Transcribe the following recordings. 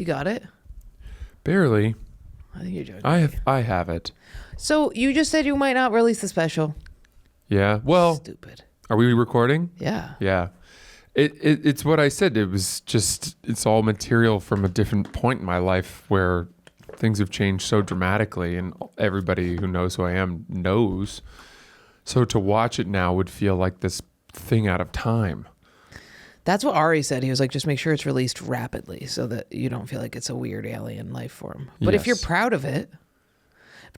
got it? Barely. I think you're joking. I have it. So you just said you might not release the special. Yeah. Well, Stupid. are we recording? Yeah. Yeah. It's what I said. It was just, it's all material from a different point in my life where things have changed so dramatically, and everybody who knows who I am knows. So to watch it now would feel like this thing out of time. That's what Ari said. He was like, just make sure it's released rapidly so that you don't feel like it's a weird alien life form. But if you're proud of it,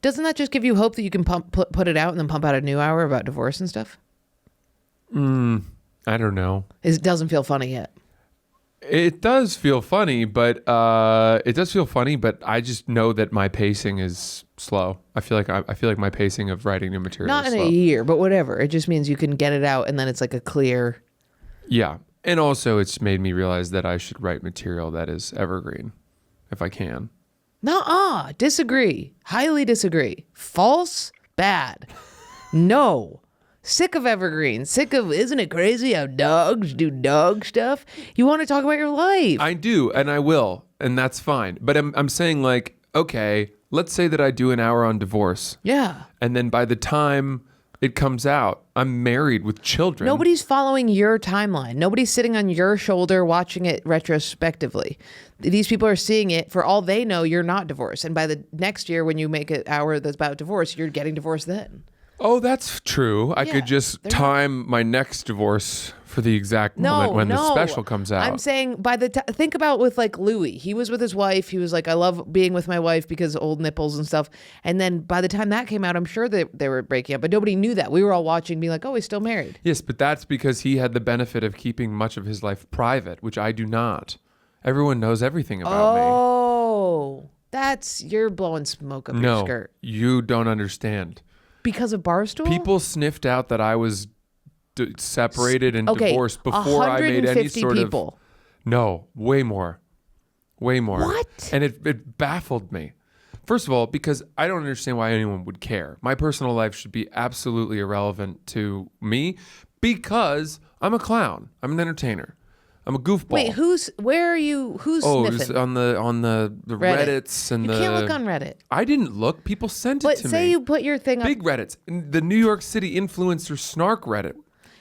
doesn't that just give you hope that you can put it out and then pump out a new hour about divorce and stuff? I don't know. It doesn't feel funny yet. It does feel funny, but I just know that my pacing is slow. I feel like my pacing of writing new material Not is in slow. a year, but whatever. It just means you can get it out and then it's like a clear. Yeah. And also it's made me realize that I should write material that is evergreen if I can. Nuh-uh. Disagree. Highly disagree. False. Bad. No. Sick of evergreen. Sick of, isn't it crazy how dogs do dog stuff? You want to talk about your life. I do, and I will, and that's fine. But I'm saying, like, okay, let's say that I do an hour on divorce. Yeah. And then by the time it comes out, I'm married with children. Nobody's following your timeline. Nobody's sitting on your shoulder watching it retrospectively. These people are seeing it. For all they know, you're not divorced. And by the next year, when you make an hour that's about divorce, you're getting divorced then. Oh, that's true. I could just time my next divorce for the exact moment when the special comes out. I'm saying by the time, think about with like Louis. He was with his wife. He was like, I love being with my wife because old nipples and stuff. And then by the time that came out, I'm sure that they were breaking up, but nobody knew that. We were all watching, being like, oh, he's still married. Yes, but that's because he had the benefit of keeping much of his life private, which I do not. Everyone knows everything about me. Oh, you're blowing smoke up your skirt. No, you don't understand. Because of Barstool? People sniffed out that I was separated and divorced before I made any sort people. No, way more. Way more. What? And it baffled me. First of all, because I don't understand why anyone would care. My personal life should be absolutely irrelevant to me because I'm a clown. I'm an entertainer. I'm a goofball. Wait, who's sniffing? It was on the Reddits and you can't look on Reddit. I didn't look. People sent it to me. But say you put your thing up. Big Reddits. The New York City influencer snark Reddit.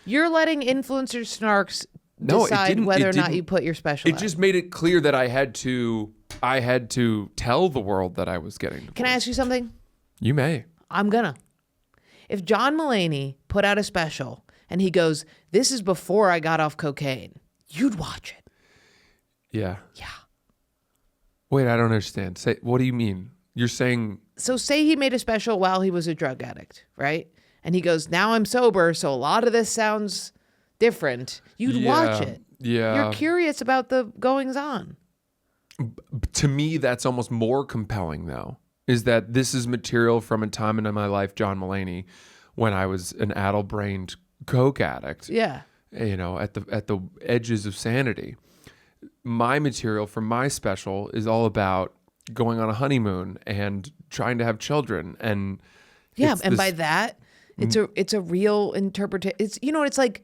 You're letting influencer snarks decide whether or not you put your special It just made it clear that I had to tell the world that I was getting divorced. Can I ask you something? You may. I'm gonna. If John Mulaney put out a special and he goes, this is before I got off cocaine, you'd watch it. Yeah. Yeah. Wait, I don't understand. What do you mean? You're saying... So say he made a special while he was a drug addict, right? And he goes, now I'm sober, so a lot of this sounds different. You'd watch it. Yeah. You're curious about the goings on. To me, that's almost more compelling, though, is that this is material from a time in my life, John Mulaney, when I was an addle-brained coke addict. Yeah. You know, at the edges of sanity. My material from my special is all about going on a honeymoon and trying to have children, and by that, it's a real interpretation. It's like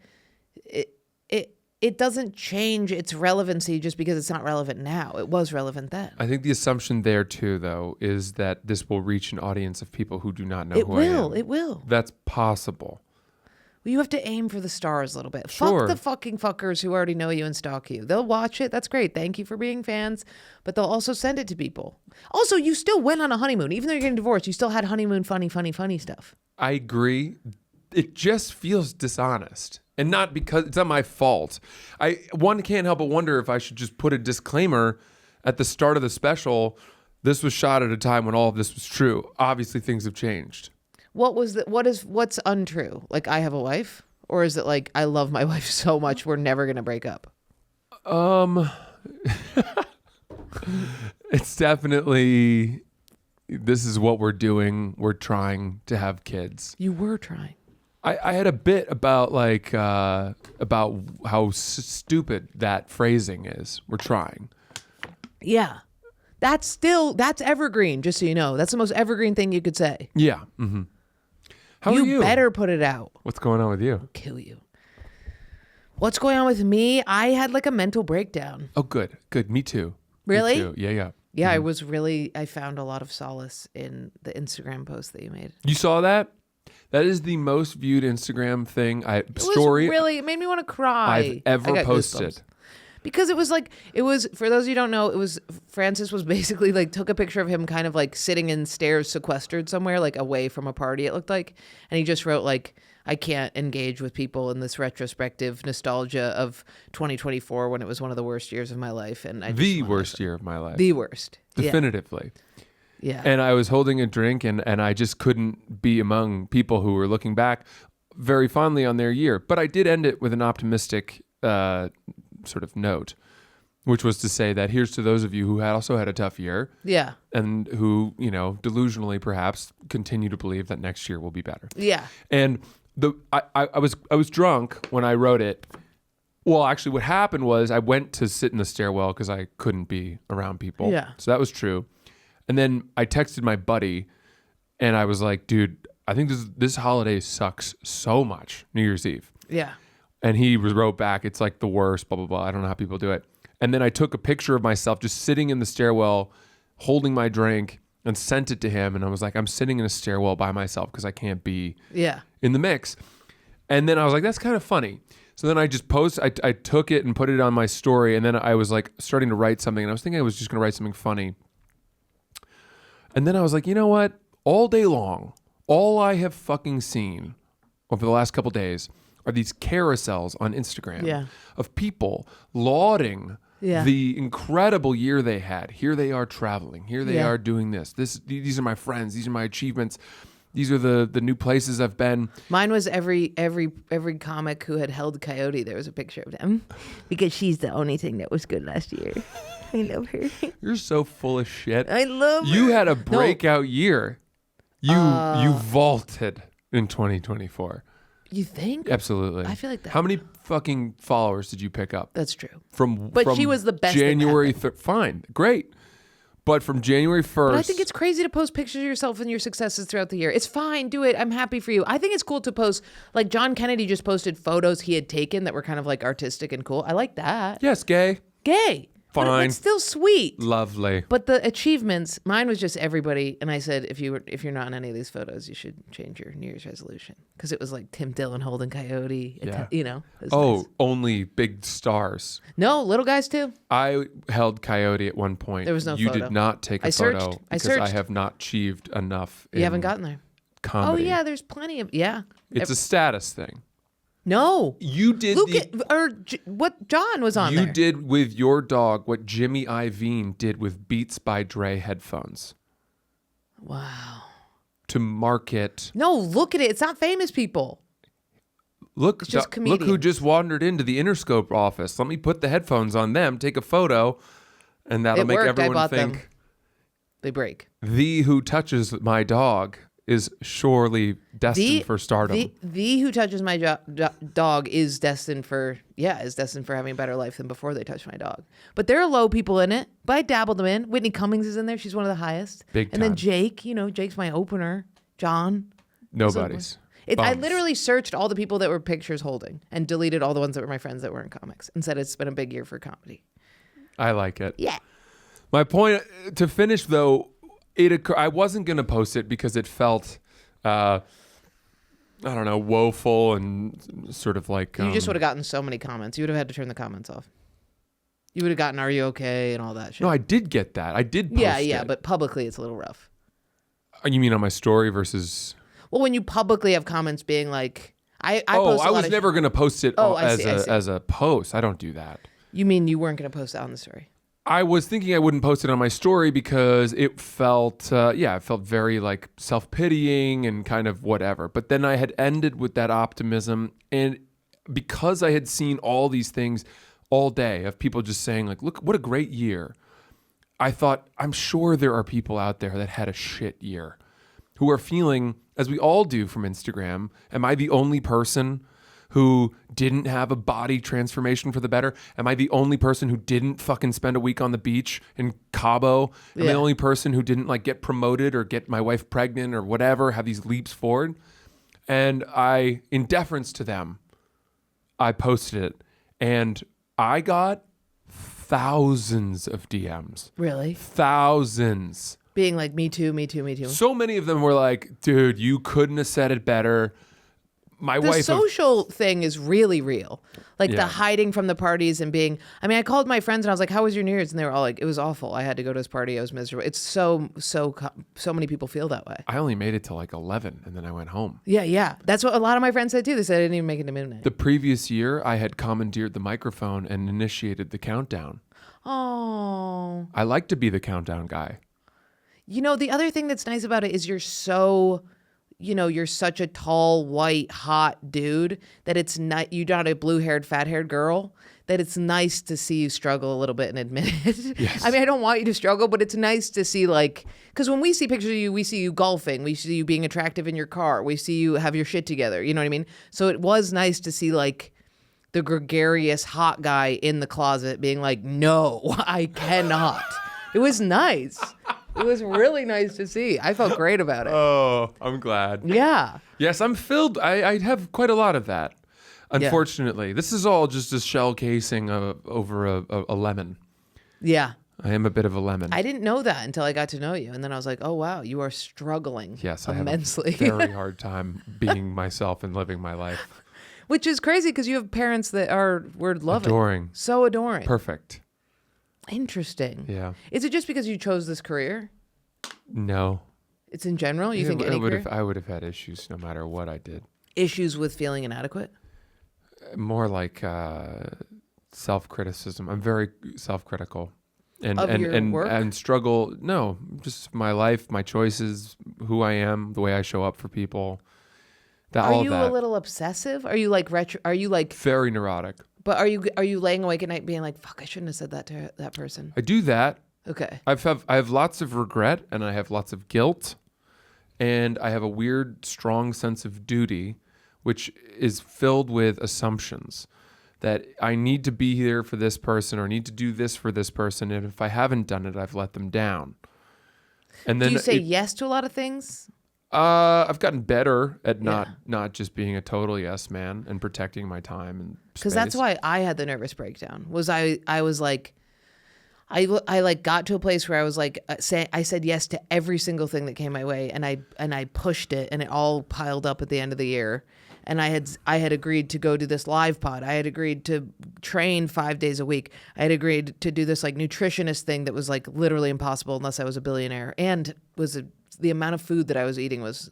it doesn't change its relevancy just because it's not relevant now. It was relevant then. I think the assumption there too, though, is that this will reach an audience of people who do not know who I am. It will. That's possible. Well, you have to aim for the stars a little bit. Sure. Fuck the fucking fuckers who already know you and stalk you. They'll watch it. That's great. Thank you for being fans. But they'll also send it to people. Also, you still went on a honeymoon. Even though you're getting divorced, you still had honeymoon funny stuff. I agree. It just feels dishonest. And not because it's not my fault. One can't help but wonder if I should just put a disclaimer at the start of the special. This was shot at a time when all of this was true. Obviously, things have changed. What's untrue? Like, I have a wife? Or is it like, I love my wife so much we're never going to break up? It's definitely, this is what we're doing. We're trying to have kids. You were trying. I had a bit about about how stupid that phrasing is. We're trying. Yeah. That's evergreen, just so you know. That's the most evergreen thing you could say. Yeah. Mm-hmm. How are you? You better put it out. What's going on with you? I'll kill you. What's going on with me? I had like a mental breakdown. Oh, good. Me too. Really? Me too. Yeah. Yeah, I found a lot of solace in the Instagram post that you made. You saw that? That is the most viewed Instagram thing It made me want to cry. I've ever posted. Goosebumps. Because it was, for those of you who don't know, Francis was basically like, took a picture of him kind of like sitting in stairs sequestered somewhere, like away from a party, it looked like. And he just wrote like, I can't engage with people in this retrospective nostalgia of 2024 when it was one of the worst years of my life. And the worst year of my life. The worst. Definitively. Yeah. And I was holding a drink and I just couldn't be among people who were looking back very fondly on their year. But I did end it with an optimistic sort of note, which was to say that here's to those of you who also had a tough year. Yeah. And who, delusionally perhaps continue to believe that next year will be better. Yeah. And I was drunk when I wrote it. Well, actually what happened was I went to sit in the stairwell because I couldn't be around people. Yeah. So that was true. And then I texted my buddy and I was like, dude, I think this holiday sucks so much, New Year's Eve. Yeah. And he wrote back, it's like the worst, blah, blah, blah. I don't know how people do it. And then I took a picture of myself just sitting in the stairwell, holding my drink, and sent it to him. And I was like, I'm sitting in a stairwell by myself because I can't be in the mix. And then I was like, that's kind of funny. So then I just I took it and put it on my story. And then I was like starting to write something. And I was thinking I was just going to write something funny. And then I was like, you know what? All day long, all I have fucking seen over the last couple days are these carousels on Instagram of people lauding the incredible year they had. Here they are traveling. Here they are doing this. These are my friends. These are my achievements. These are the new places I've been. Mine was every comic who had held Coyote. There was a picture of them because she's the only thing that was good last year. I love her. You're so full of shit. I love her. You had a breakout year. You vaulted in 2024. You think? Absolutely. I feel like that. How many fucking followers did you pick up? That's true. From she was the best. January. Fine, great. But from January 1st. But I think it's crazy to post pictures of yourself and your successes throughout the year. It's fine. Do it. I'm happy for you. I think it's cool to post. Like John Kennedy just posted photos he had taken that were kind of like artistic and cool. I like that. Yes, gay. Fine. But it's still sweet. Lovely. But the achievements, mine was just everybody. And I said, if you're not in any of these photos, you should change your New Year's resolution. Because it was like Tim Dillon holding Coyote. Yeah. Nice. Only big stars. No, little guys too. I held Coyote at one point. There was no You photo. did not take a photo because I have not achieved enough. You haven't gotten there. Comedy. Oh yeah, there's plenty of It's a status thing. No. You did what John was on there. You did with your dog what Jimmy Iovine did with Beats by Dre headphones. Wow. To market. No, look at it. It's not famous people. Look, it's just look who just wandered into the Interscope office. Let me put the headphones on them, take a photo, and that'll make everyone think. Them. They break. The who touches my dog is surely destined for stardom. The who touches my dog is destined for having a better life than before they touched my dog. But there are low people in it, but I dabbled them in. Whitney Cummings is in there. She's one of the highest. Big time. And then Jake, Jake's my opener. John. Nobody's. I literally searched all the people that were pictures holding and deleted all the ones that were my friends that were in comics and said it's been a big year for comedy. I like it. Yeah. My point to finish though, I wasn't going to post it because it felt, I don't know, woeful and sort of like... You just would have gotten so many comments. You would have had to turn the comments off. You would have gotten, are you okay, and all that shit. No, I did get that. I did post it. Yeah, but publicly it's a little rough. You mean on my story versus... Well, when you publicly have comments being like... I was never going to post it as a post. I don't do that. You mean you weren't going to post that on the story? I was thinking I wouldn't post it on my story because it felt, it felt very like self-pitying and kind of whatever. But then I had ended with that optimism. And because I had seen all these things all day of people just saying like, look, what a great year. I thought, I'm sure there are people out there that had a shit year who are feeling, as we all do from Instagram, am I the only person who didn't have a body transformation for the better? Am I the only person who didn't fucking spend a week on the beach in Cabo? Am I the only person who didn't like get promoted or get my wife pregnant or whatever, have these leaps forward? And I, in deference to them, I posted it and I got thousands of DMs. Really? Thousands. Being like, me too, me too, me too. So many of them were like, dude, you couldn't have said it better. The social thing is really real. Like Yeah. the hiding from the parties and being, I mean, I called my friends and I was like, how was your New Year's? And they were all like, it was awful. I had to go to this party. I was miserable. It's so many people feel that way. I only made it to like 11 and then I went home. Yeah. That's what a lot of my friends said too. They said I didn't even make it to midnight. The previous year, I had commandeered the microphone and initiated the countdown. Oh. I like to be the countdown guy. You know, the other thing that's nice about it is you're such a tall, white, hot dude that it's not, you're not a blue-haired, fat-haired girl, that it's nice to see you struggle a little bit and admit it. Yes. I mean, I don't want you to struggle, but it's nice to see, like, because when we see pictures of you, we see you golfing, we see you being attractive in your car, we see you have your shit together, you know what I mean? So it was nice to see, like, the gregarious hot guy in the closet being like, no, I cannot. It was nice. It was really nice to see. I felt great about it. Oh, I'm glad. Yeah. Yes, I'm filled. I have quite a lot of that. Unfortunately, This is all just a shell casing over a lemon. Yeah. I am a bit of a lemon. I didn't know that until I got to know you. And then I was like, oh, wow, you are struggling Yes, immensely. I have a very hard time being myself and living my life. Which is crazy because you have parents that were loving. Adoring. So adoring. Perfect. Interesting. Yeah. Is it just because you chose this career? No. It's in general? You think any career? I would have had issues no matter what I did. Issues with feeling inadequate? More like self-criticism. I'm very self-critical. And struggle. No, just my life, my choices, who I am, the way I show up for people. Are you a little obsessive? Are you like very neurotic? But are you laying awake at night being like, fuck, I shouldn't have said that to that person? I do that. Okay. I have lots of regret and I have lots of guilt and I have a weird, strong sense of duty, which is filled with assumptions that I need to be here for this person or need to do this for this person. And if I haven't done it, I've let them down. And then do you say yes to a lot of things? I've gotten better at not just being a total yes man and protecting my time and space. Because that's why I had the nervous breakdown. I was like, I like got to a place where I was like, I said yes to every single thing that came my way, and I pushed it, and it all piled up at the end of the year. And I had agreed to go do this live pod. I had agreed to train 5 days a week. I had agreed to do this like nutritionist thing that was like literally impossible unless I was a billionaire, and the amount of food that I was eating was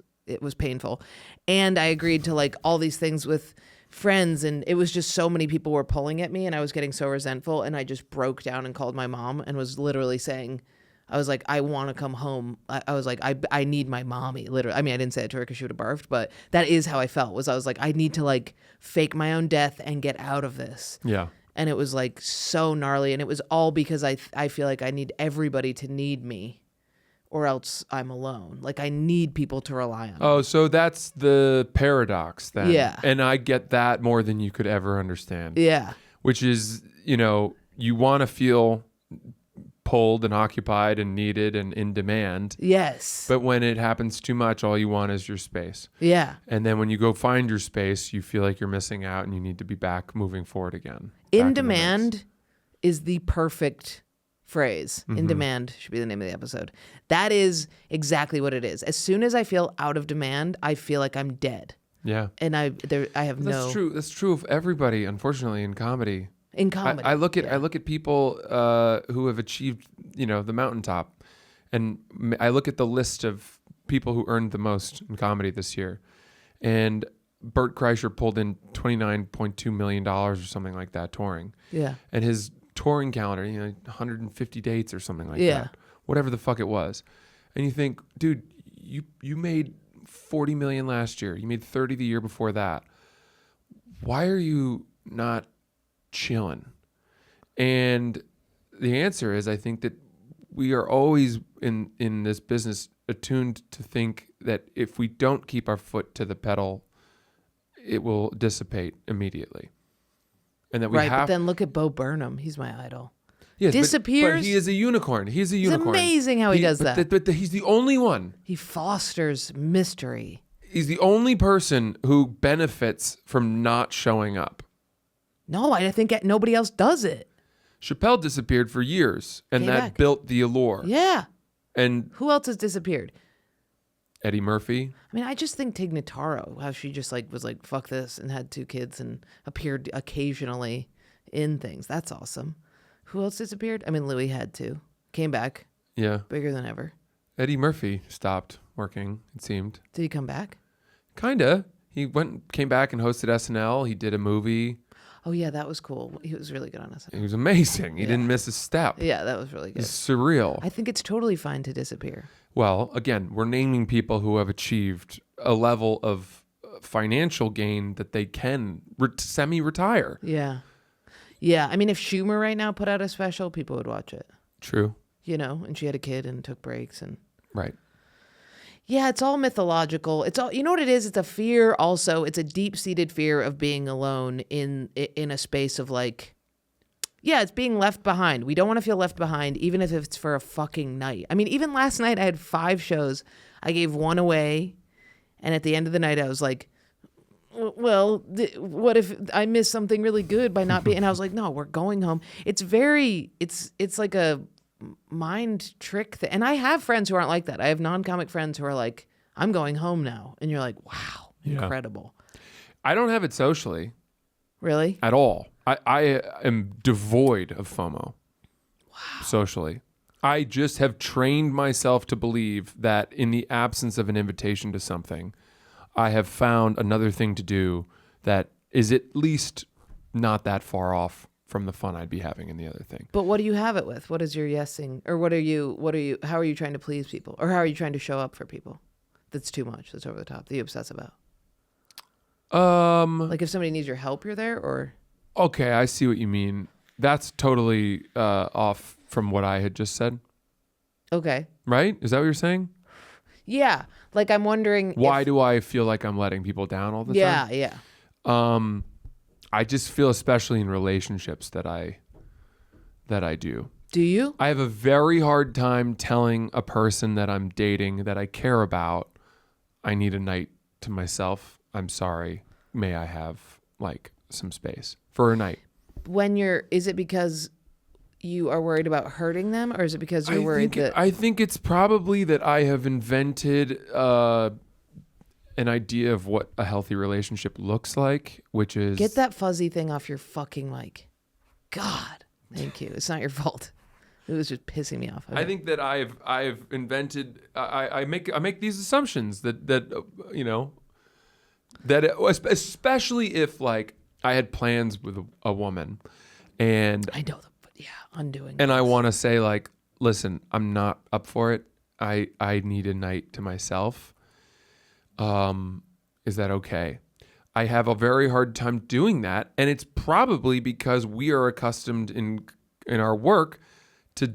painful. And I agreed to like all these things with friends, and it was just so many people were pulling at me, and I was getting so resentful, and I just broke down and called my mom and was literally saying, I was like, I want to come home. I was like, I need my mommy, literally. I mean, I didn't say it to her because she would have barfed, but that is how I felt. I was like, I need to like fake my own death and get out of this. Yeah. And it was like so gnarly, and it was all because I feel like I need everybody to need me, or else I'm alone. Like I need people to rely on. Oh, so that's the paradox then. Yeah. And I get that more than you could ever understand. Yeah. Which is, you want to feel pulled and occupied and needed and in demand. Yes. But when it happens too much, all you want is your space. Yeah. And then when you go find your space, you feel like you're missing out and you need to be back moving forward again. In demand is the perfect phrase. Mm-hmm. In demand should be the name of the episode. That is exactly what it is. As soon as I feel out of demand, I feel like I'm dead. Yeah. And I have no. That's true. That's true of everybody, unfortunately, in comedy. In comedy. I look at people who have achieved, the mountaintop, and I look at the list of people who earned the most in comedy this year, and Bert Kreischer pulled in $29.2 million or something like that touring. Yeah. And his touring calendar, 150 dates or something like that, whatever the fuck it was. And you think, dude, you made 40 million last year. You made 30 the year before that. Why are you not chilling? And the answer is, I think that we are always in this business attuned to think that if we don't keep our foot to the pedal, it will dissipate immediately. And that we right, but then look at Bo Burnham. He's my idol. Yes, disappears. But he is a unicorn. He's a unicorn. It's amazing how he does that. But he's the only one. He fosters mystery. He's the only person who benefits from not showing up. No, I think nobody else does it. Chappelle disappeared for years, and Came that back. built the allure. Yeah. And Who else has disappeared? Eddie Murphy. I mean, I just think Tig Notaro, how she just like was like, fuck this, and had 2 kids and appeared occasionally in things. That's awesome. Who else disappeared? I mean, Louis had 2. Came back. Yeah. Bigger than ever. Eddie Murphy stopped working, it seemed. Did he come back? Kinda. He came back and hosted SNL. He did a movie. Oh, yeah, that was cool. He was really good on us. He was amazing. He didn't miss a step. Yeah, that was really good. It's surreal. I think it's totally fine to disappear. Well, again, we're naming people who have achieved a level of financial gain that they can semi-retire. Yeah. Yeah. I mean, if Schumer right now put out a special, people would watch it. True. You know, and she had a kid and took breaks and. Right. Yeah, it's all mythological. It's all, you know what it is? It's a fear also. It's a deep-seated fear of being alone in a space of like, yeah, it's being left behind. We don't want to feel left behind, even if it's for a fucking night. I mean, even last night I had 5 shows. I gave 1 away. And at the end of the night, I was like, well, what if I miss something really good by not being, and I was like, no, we're going home. It's like a mind trick thing. And I have friends who aren't like that. I have non-comic friends who are like, I'm going home now. And you're like, wow, incredible. I don't have it socially. Really? At all. I am devoid of FOMO. Wow. Socially. I just have trained myself to believe that in the absence of an invitation to something, I have found another thing to do that is at least not that far off from the fun I'd be having in the other thing. But what do you have it with? What is your yesing? Or how are you trying to please people? Or how are you trying to show up for people? That's too much. That's over the top. That you obsess about. Like if somebody needs your help, you're there, or? Okay, I see what you mean. That's totally off from what I had just said. Okay. Right? Is that what you're saying? Yeah. Like I'm wondering why do I feel like I'm letting people down all the time? Yeah. I just feel, especially in relationships, that I do. Do you? I have a very hard time telling a person that I'm dating, that I care about, I need a night to myself. I'm sorry. May I have like some space for a night? Is it because you are worried about hurting them, or is it because you're worried that? I think it's probably that I have invented an idea of what a healthy relationship looks like, which is... Get that fuzzy thing off your fucking mic. God, thank you. It's not your fault. It was just pissing me off. Okay. I think that I've invented... I make these assumptions that you know, that especially if like I had plans with a woman, and I know undoing. And I want to say like, listen, I'm not up for it. I need a night to myself. Is that okay? I have a very hard time doing that, and it's probably because we are accustomed in our work to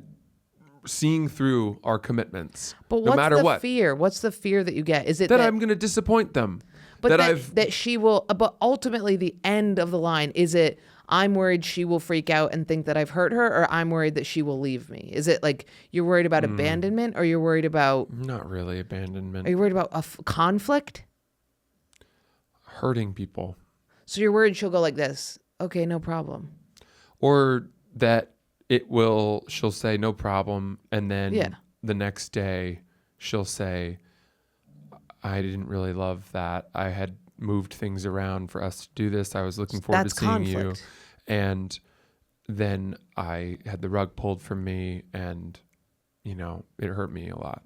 seeing through our commitments. But no matter what. Fear? What's the fear that you get? Is it that I'm going to disappoint them? But that she will. But ultimately, the end of the line is it. I'm worried she will freak out and think that I've hurt her, or I'm worried that she will leave me. Is it like you're worried about abandonment, or you're worried about... Not really abandonment. Are you worried about conflict? Hurting people. So you're worried she'll go like this. Okay, no problem. Or that she'll say no problem, and then the next day she'll say, I didn't really love that. I had moved things around for us to do this. I was looking forward to seeing you. And then I had the rug pulled from me, and, you know, it hurt me a lot.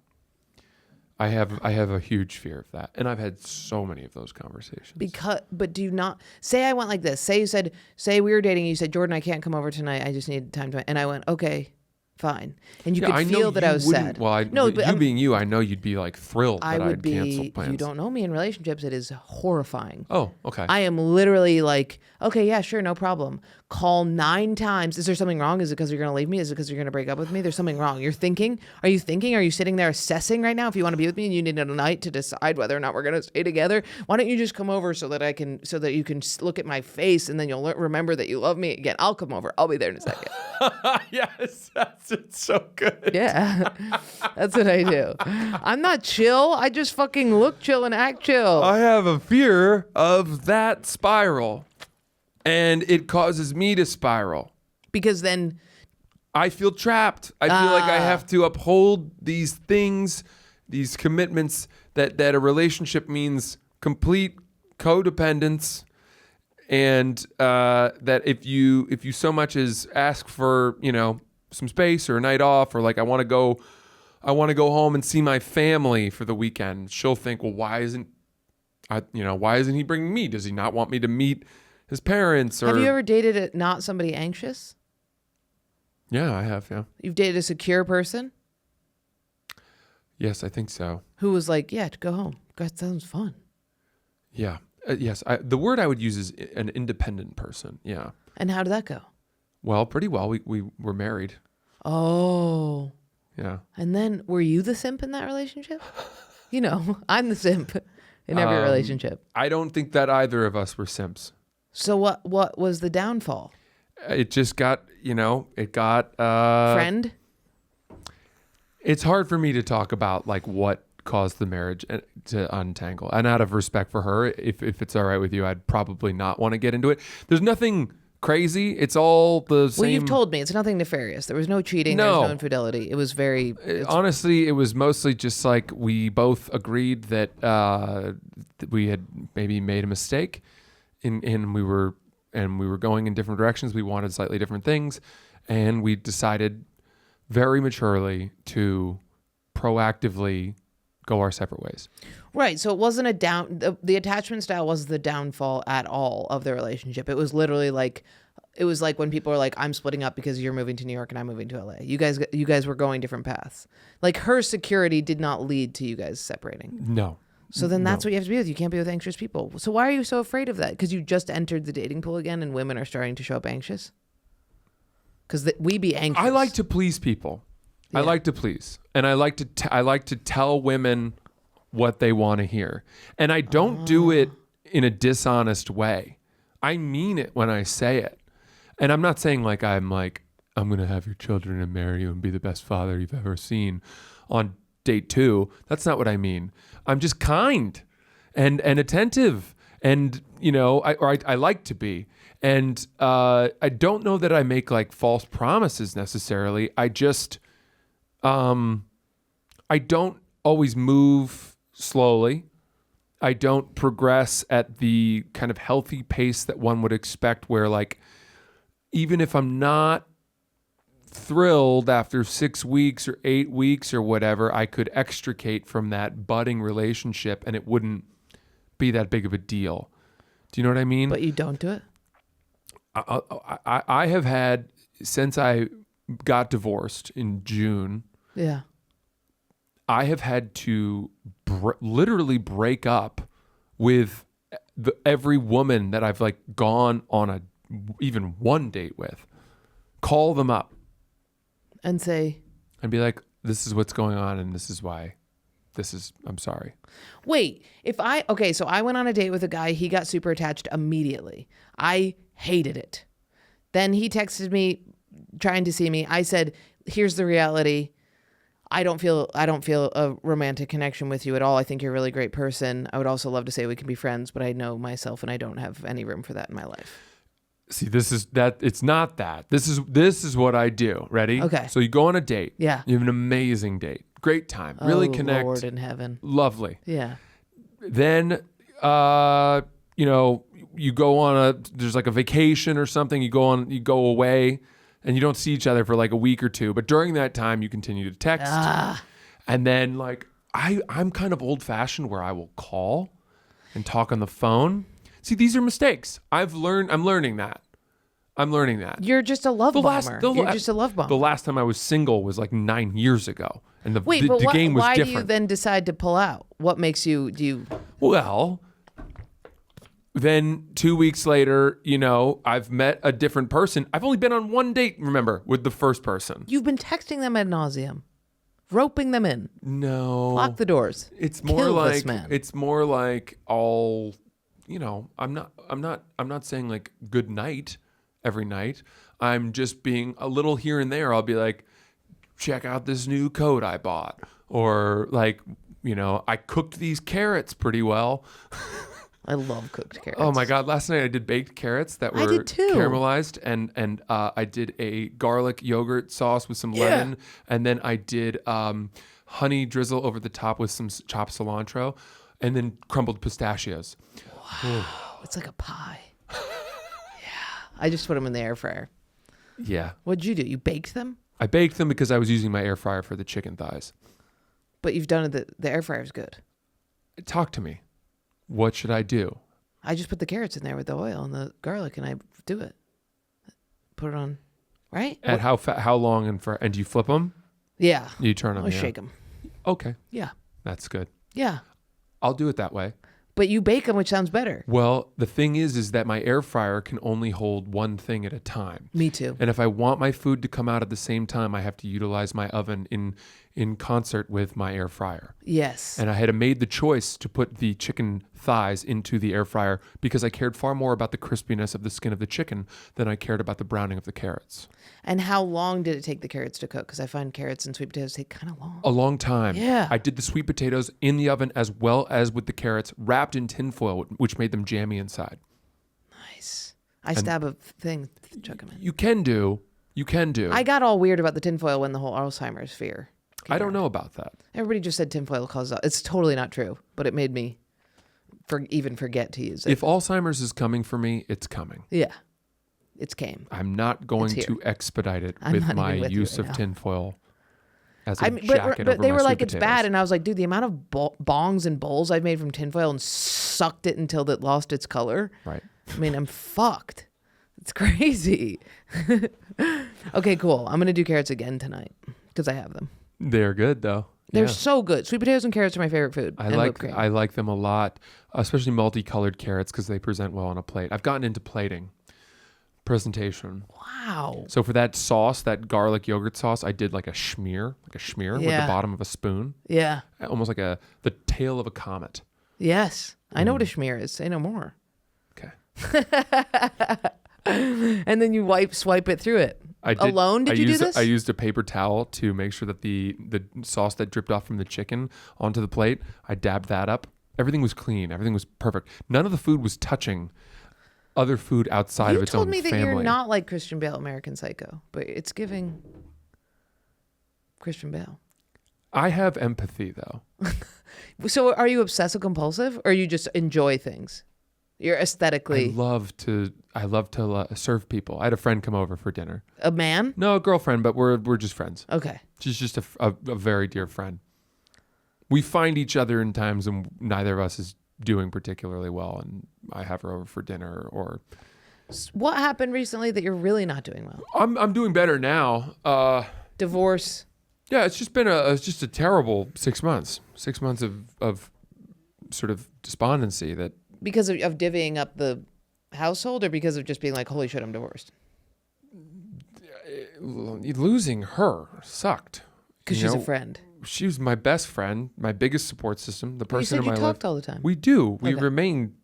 I have a huge fear of that. And I've had so many of those conversations. But do you not say I went like this? Say we were dating and you said, Jordan, I can't come over tonight. I just need time to, and I went, okay, fine. And you could feel that I was sad. Well, being you, I know you'd be like thrilled that I'd cancel plans. You don't know me in relationships. It is horrifying. Oh, okay. I am literally like, okay, yeah, sure, no problem. Call 9 times. Is there something wrong? Is it because you're going to leave me? Is it because you're going to break up with me? There's something wrong. You're thinking? Are you thinking? Are you sitting there assessing right now if you want to be with me and you need a night to decide whether or not we're going to stay together? Why don't you just come over so that you can look at my face and then you'll remember that you love me again. I'll come over. I'll be there in a second. Yes, it's so good. Yeah, that's what I do. I'm not chill. I just fucking look chill and act chill. I have a fear of that spiral, and it causes me to spiral. Because then I feel trapped. I feel like I have to uphold these things, these commitments that a relationship means complete codependence. And that if you so much as ask for, some space or a night off, or like I want to go home and see my family for the weekend, she'll think, well, why isn't he bringing me? Does he not want me to meet his parents? Or have you ever dated not somebody anxious? Yeah, I have. Yeah. You've dated a secure person? Yes, I think so. Who was like, yeah, go home. That sounds fun. Yeah. Yes. The word I would use is an independent person. Yeah. And how did that go? Well, pretty well. We were married. Oh. Yeah. And then were you the simp in that relationship? I'm the simp in every relationship. I don't think that either of us were simps. So what was the downfall? It just got, Friend? It's hard for me to talk about like what caused the marriage to untangle. And out of respect for her, if it's all right with you, I'd probably not want to get into it. There's nothing crazy. It's all the same. Well, you've told me it's nothing nefarious. There was no cheating. There was no infidelity. It was very... Honestly, it was mostly just like we both agreed that we had maybe made a mistake and we were going in different directions. We wanted slightly different things. And we decided very maturely to proactively go our separate ways. Right. So it wasn't the attachment style wasn't the downfall at all of the relationship. It was literally like, when people are like, I'm splitting up because you're moving to New York and I'm moving to LA. You guys were going different paths. Like her security did not lead to you guys separating. No. So then that's what you have to be with. You can't be with anxious people. So why are you so afraid of that? Because you just entered the dating pool again and women are starting to show up anxious? Because we be anxious. I like to please people. Yeah. I like to please. And I like to tell women what they want to hear. And I don't do it in a dishonest way. I mean it when I say it. And I'm not saying I'm going to have your children and marry you and be the best father you've ever seen on date 2. That's not what I mean. I'm just kind and attentive. And, I like to be. And I don't know that I make false promises necessarily. I just, I don't always move slowly. I don't progress at the kind of healthy pace that one would expect where even if I'm not thrilled after 6 weeks or 8 weeks or whatever, I could extricate from that budding relationship and it wouldn't be that big of a deal. Do you know what I mean? But you don't do it? I have had, since I got divorced in June, I have had to literally break up with every woman that I've gone on even one date with. Call them up. And say... And be like, this is what's going on and this is why. I'm sorry. Wait, so I went on a date with a guy. He got super attached immediately. I hated it. Then he texted me trying to see me. I said, here's the reality. I don't feel a romantic connection with you at all. I think you're a really great person. I would also love to say we can be friends, but I know myself and I don't have any room for that in my life. See, it's not that. This is what I do. Ready? Okay. So you go on a date. Yeah. You have an amazing date. Great time. Really connect. Lord in heaven. Lovely. Yeah. Then, you go on there's a vacation or something. You go away and you don't see each other for a week or two. But during that time, you continue to text. And then I'm kind of old fashioned where I will call and talk on the phone. See, these are mistakes. I'm learning that. You're just a love bomber. You're just a love bomber. The last time I was single was 9 years ago. And the game was different. Why do you then decide to pull out? What makes you, Well, then 2 weeks later, I've met a different person. I've only been on one date, remember, with the first person. You've been texting them ad nauseum, roping them in. No. Lock the doors. It's more Kill like, this man. it's more like all, I'm not saying good night every night. I'm just being a little here and there. I'll be like, check out this new coat I bought. Or I cooked these carrots pretty well. I love cooked carrots. Oh my God. Last night I did baked carrots that I were did too. caramelized, and I did a garlic yogurt sauce with some lemon, and then I did honey drizzle over the top with some chopped cilantro, and then crumbled pistachios. Wow. It's like a pie. Yeah. I just put them in the air fryer. Yeah. What'd you do? You baked them? I baked them because I was using my air fryer for the chicken thighs. But you've done it. The air fryer's good. Talk to me. What should I do? I just put the carrots in there with the oil and the garlic, and I do it. Put it on, right? At how long and do you flip them? Yeah. You turn them. I'll shake them. Okay. Yeah. That's good. Yeah. I'll do it that way. But you bake them, which sounds better. Well, the thing is that my air fryer can only hold one thing at a time. Me too. And if I want my food to come out at the same time, I have to utilize my oven in concert with my air fryer. Yes. And I had made the choice to put the chicken thighs into the air fryer because I cared far more about the crispiness of the skin of the chicken than I cared about the browning of the carrots. And how long did it take the carrots to cook? Because I find carrots and sweet potatoes take kind of long. A long time. Yeah. I did the sweet potatoes in the oven as well as with the carrots wrapped in tinfoil, which made them jammy inside. Nice. I stab a thing, chuck them in. You can do. I got all weird about the tinfoil when the whole Alzheimer's fear. I don't know about that. Everybody just said tinfoil causes. It's totally not true, but it made me even forget to use it. If Alzheimer's is coming for me, it's coming. Yeah, it's came. I'm not going to expedite it with my use of tinfoil as a jacket but over they my were sweet like, potatoes. it's bad, and I was like, dude, the amount of bongs and bowls I've made from tinfoil and sucked it until it lost its color. Right. I mean, I'm fucked. It's crazy. Okay, cool. I'm gonna do carrots again tonight because I have them. They're good though. They're so good. Sweet potatoes and carrots are my favorite food. I like them a lot, especially multicolored carrots because they present well on a plate. I've gotten into plating, presentation. Wow. So for that sauce, that garlic yogurt sauce, I did like a schmear with the bottom of a spoon. Yeah. Almost like the tail of a comet. Yes. I know what a schmear is. Say no more. Okay. And then you swipe it through it. Did you do this? I used a paper towel to make sure that the sauce that dripped off from the chicken onto the plate, I dabbed that up. Everything was clean. Everything was perfect. None of the food was touching other food outside of its own family. You told me that you're not like Christian Bale, American Psycho, but it's giving Christian Bale. I have empathy though. So are you obsessive compulsive or you just enjoy things? You're aesthetically. I love to serve people. I had a friend come over for dinner. A man? No, a girlfriend, but we're just friends. Okay. She's just a very dear friend. We find each other in times when neither of us is doing particularly well, and I have her over for dinner. Or what happened recently that you're really not doing well? I'm doing better now. Divorce. Yeah, it's just been a terrible 6 months. 6 months of sort of despondency that. Because of divvying up the household or because of just being like, holy shit, I'm divorced? Losing her sucked. Because she's a friend. She was my best friend, my biggest support system, the person in my life. You talked all the time. We do. We remain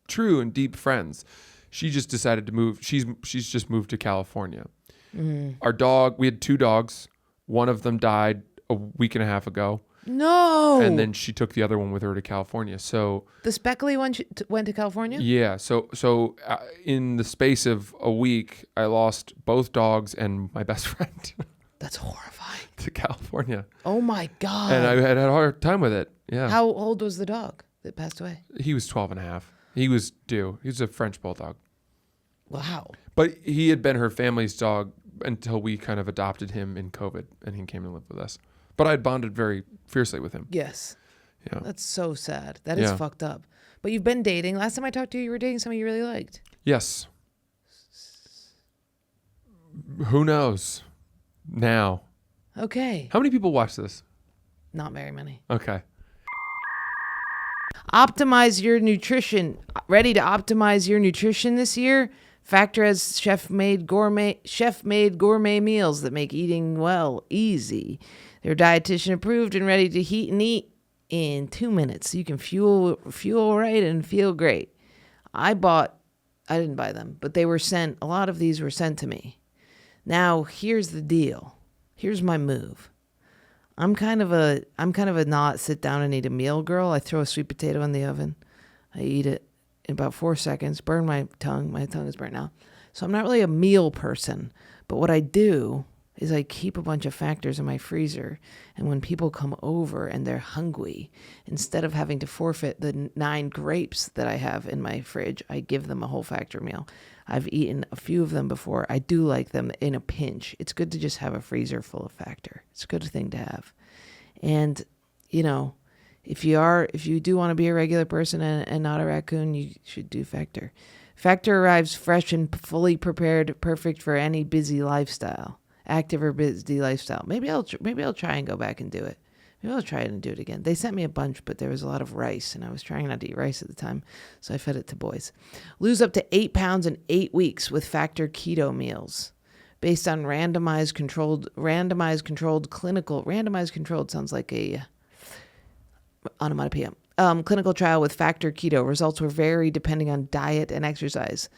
true and deep friends. She just decided to move. She's just moved to California. Mm-hmm. Our dog, we had 2 dogs. One of them died a week and a half ago. No. And then she took the other one with her to California. So the speckly one went to California? Yeah. So in the space of a week, I lost both dogs and my best friend. That's horrifying. To California. Oh my God. And I had a hard time with it. Yeah. How old was the dog that passed away? He was 12 and a half. He was due. He was a French bulldog. Wow. But he had been her family's dog until we kind of adopted him in COVID and he came and lived with us. But I bonded very fiercely with him. Yes. Yeah. That's so sad. That is fucked up. But you've been dating. Last time I talked to you, you were dating someone you really liked. Yes. Who knows? Now. Okay. How many people watch this? Not very many. Okay. Optimize your nutrition. Ready to optimize your nutrition this year? Factor has chef-made gourmet meals that make eating well easy. They're dietitian approved and ready to heat and eat in 2 minutes. So you can fuel right and feel great. I didn't buy them, but they were sent. A lot of these were sent to me. Now, here's the deal. Here's my move. I'm kind of a not sit down and eat a meal girl. I throw a sweet potato in the oven. I eat it in about 4 seconds, burn my tongue. My tongue is burnt now. So I'm not really a meal person. But what I do is I keep a bunch of Factors in my freezer. And when people come over and they're hungry, instead of having to forfeit the 9 grapes that I have in my fridge, I give them a whole Factor meal. I've eaten a few of them before. I do like them in a pinch. It's good to just have a freezer full of Factor. It's a good thing to have. And, if you do want to be a regular person and not a raccoon, you should do Factor. Factor arrives fresh and fully prepared, perfect for any busy lifestyle, active or busy lifestyle. Maybe I'll try and go back and do it. Maybe I'll try it and do it again. They sent me a bunch, but there was a lot of rice, and I was trying not to eat rice at the time, so I fed it to boys. Lose up to 8 pounds in 8 weeks with Factor keto meals, based on randomized controlled sounds like a onomatopoeia. Clinical trial with Factor Keto. Results were vary depending on diet and exercise.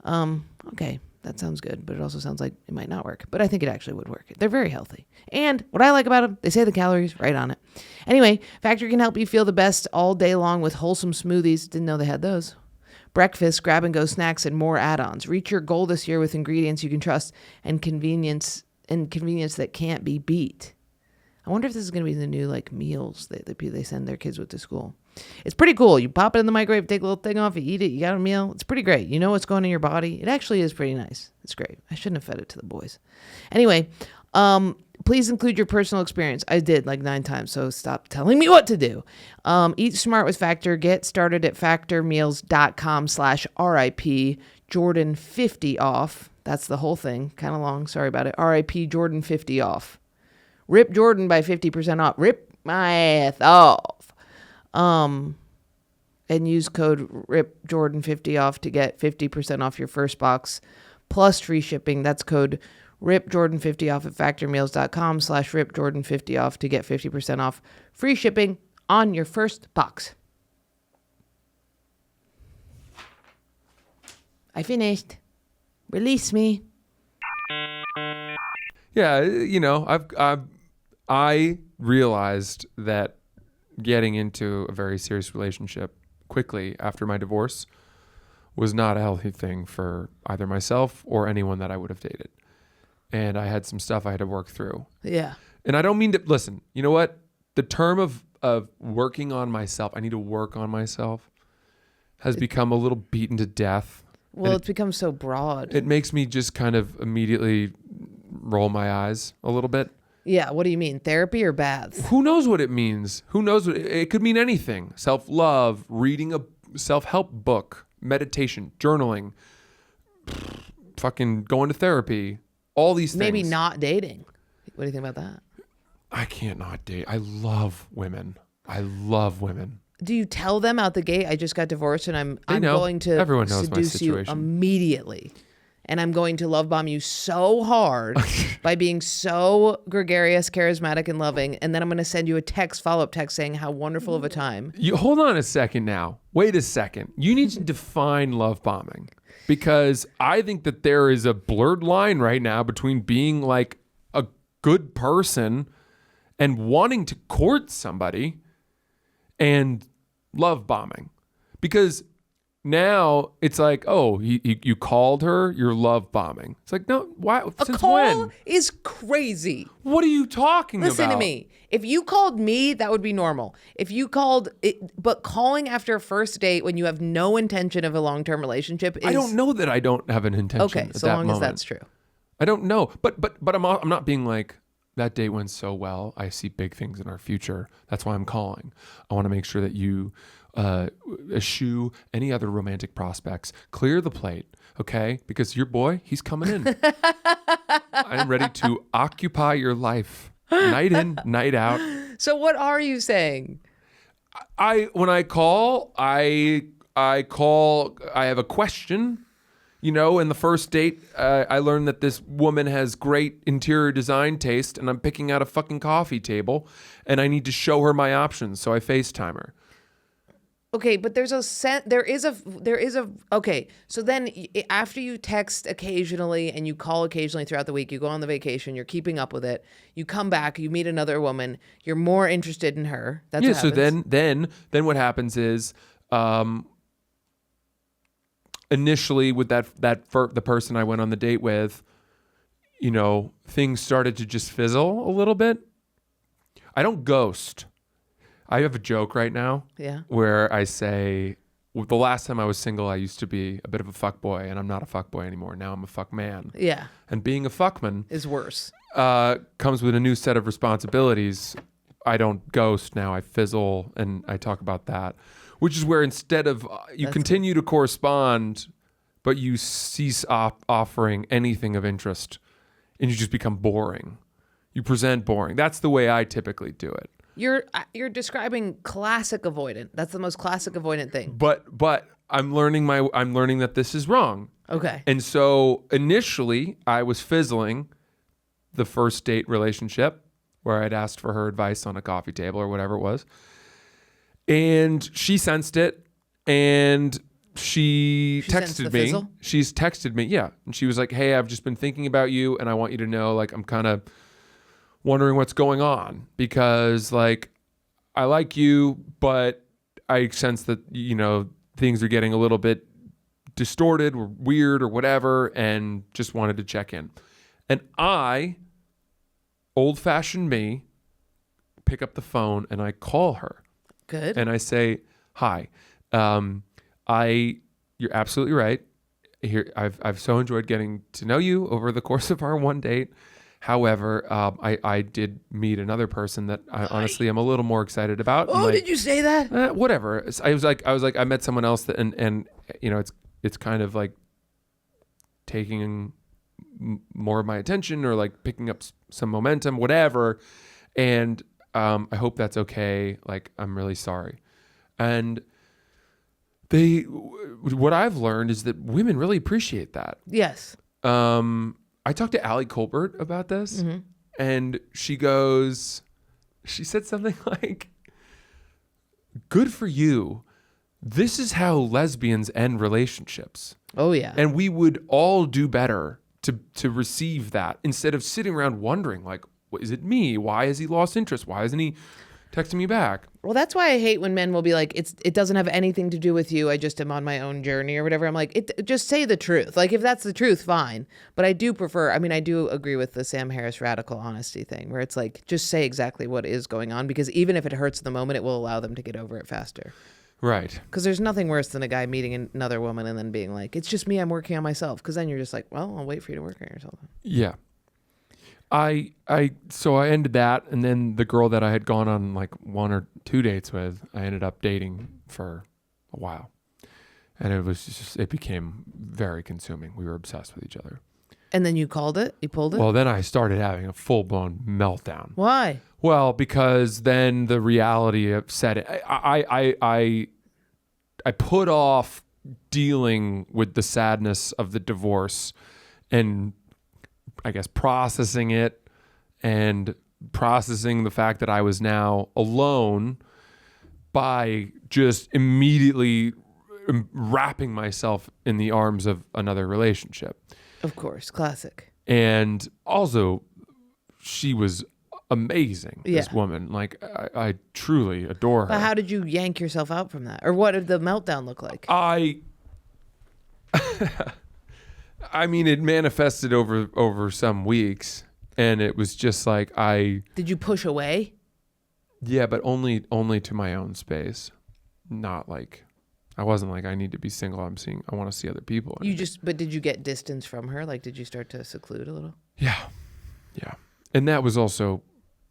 Okay, that sounds good, but it also sounds like it might not work. But I think it actually would work. They're very healthy. And what I like about them, they say the calories right on it. Anyway, Factor can help you feel the best all day long with wholesome smoothies. Didn't know they had those. Breakfast, grab-and-go snacks, and more add-ons. Reach your goal this year with ingredients you can trust and convenience that can't be beat. I wonder if this is going to be the new meals that they send their kids with to school. It's pretty cool. You pop it in the microwave, take a little thing off, you eat it, you got a meal. It's pretty great. You know what's going in your body. It actually is pretty nice. It's great. I shouldn't have fed it to the boys. Anyway, please include your personal experience. I did 9 times, so stop telling me what to do. Eat smart with Factor. Get started at factormeals.com/RIP Jordan 50 off. That's the whole thing. Kind of long. Sorry about it. RIP Jordan 50 off. Rip Jordan by 50% off. Rip my ass off. And use code RIPJordan50 off to get 50% off your first box plus free shipping. That's code RIPJordan50 off at factormeals.com/RIPJordan50 off to get 50% off free shipping on your first box. I finished. Release me. Yeah, I realized that getting into a very serious relationship quickly after my divorce was not a healthy thing for either myself or anyone that I would have dated. And I had some stuff I had to work through. Yeah. And I don't mean to, listen, you know what? The term of working on myself, I need to work on myself, has become a little beaten to death. Well, it's become so broad. It makes me just kind of immediately roll my eyes a little bit. Yeah, what do you mean? Therapy or baths? Who knows what it means? Who knows what it could mean? Anything. Self-love, reading a self-help book, meditation, journaling, fucking going to therapy, all these things. Maybe not dating. What do you think about that? I can't not date. I love women. Do you tell them out the gate, I just got divorced and I'm going to seduce you immediately? And I'm going to love bomb you so hard by being so gregarious, charismatic, and loving. And then I'm going to send you a follow-up text saying how wonderful of a time. You hold on a second now. Wait a second. You need to define love bombing, because I think that there is a blurred line right now between being like a good person and wanting to court somebody and love bombing. Because now it's like, oh, you called her, you're love bombing. It's like, no, why? Since a call when? Is crazy. What are you talking about? Listen to me. If you called me, that would be normal. If you called it, but calling after a first date when you have no intention of a long-term relationship is... I don't know that I don't have an intention. Okay, so long as that's true. I don't know, but I'm not being like, that date went so well. I see big things in our future. That's why I'm calling. I want to make sure that you eschew any other romantic prospects. Clear the plate, okay? Because your boy, he's coming in. I'm ready to occupy your life, night in, night out. So what are you saying? When I call, I have a question. You know, in the first date, I learned that this woman has great interior design taste, and I'm picking out a fucking coffee table, and I need to show her my options, so I FaceTime her. Okay, but there is a okay. So then after you text occasionally and you call occasionally throughout the week, you go on the vacation, you're keeping up with it. You come back, you meet another woman, you're more interested in her. That's what happens. So then what happens is, initially with the person I went on the date with, you know, things started to just fizzle a little bit. I don't ghost. I have a joke right now where I say, well, the last time I was single, I used to be a bit of a fuckboy, and I'm not a fuckboy anymore. Now I'm a fuck man. Yeah. And being a fuckman is worse. Comes with a new set of responsibilities. I don't ghost now. I fizzle, and I talk about that, which is where instead of you continue to correspond, but you cease offering anything of interest, and you just become boring. You present boring. That's the way I typically do it. You're describing classic avoidant. That's the most classic avoidant thing. But I'm learning that this is wrong. Okay. And so initially I was fizzling the first date relationship where I'd asked for her advice on a coffee table or whatever it was. And she sensed it, and she texted me. Fizzle? She's texted me, yeah. And she was like, "Hey, I've just been thinking about you, and I want you to know, like, I'm kind of wondering what's going on because, like, I like you, but I sense that, you know, things are getting a little bit distorted or weird or whatever, and just wanted to check in." And I, old-fashioned me, pick up the phone and I call her. Good. And I say, "Hi, you're absolutely right. Here, I've so enjoyed getting to know you over the course of our one date. However, I did meet another person that I honestly am a little more excited about." Oh, did you say that? Whatever. I was like, I met someone else that, and you know, it's kind of like taking more of my attention or like picking up some momentum, whatever. And I hope that's okay. Like, I'm really sorry. And what I've learned is that women really appreciate that. Yes. I talked to Allie Colbert about this, and she said something like, "Good for you. This is how lesbians end relationships." Oh, yeah. And we would all do better to receive that instead of sitting around wondering, like, what, is it me? Why has he lost interest? Why isn't he texting me back? Well, that's why I hate when men will be like, it doesn't have anything to do with you. I just am on my own journey or whatever. I'm like, just say the truth. Like, if that's the truth, fine. But I do I do agree with the Sam Harris radical honesty thing where it's like, just say exactly what is going on, because even if it hurts in the moment, it will allow them to get over it faster. Right. Because there's nothing worse than a guy meeting another woman and then being like, "It's just me, I'm working on myself." Because then you're just like, well, I'll wait for you to work on yourself. Yeah. So I ended that, and then the girl that I had gone on like 1 or 2 dates with, I ended up dating for a while. And it became very consuming. We were obsessed with each other. And then you called it? You pulled it? Well, then I started having a full-blown meltdown. Why? Well, because then the reality of set it. I put off dealing with the sadness of the divorce and I guess processing it and processing the fact that I was now alone by just immediately wrapping myself in the arms of another relationship. Of course, classic. And also, she was amazing, this woman. Like, I truly adore her. But how did you yank yourself out from that? Or what did the meltdown look like? I mean, it manifested over some weeks, and it was just like Did you push away? Yeah, but only to my own space. Not like, I wasn't like, I need to be single. I want to see other people. But did you get distance from her? Like, did you start to seclude a little? Yeah. And that was also,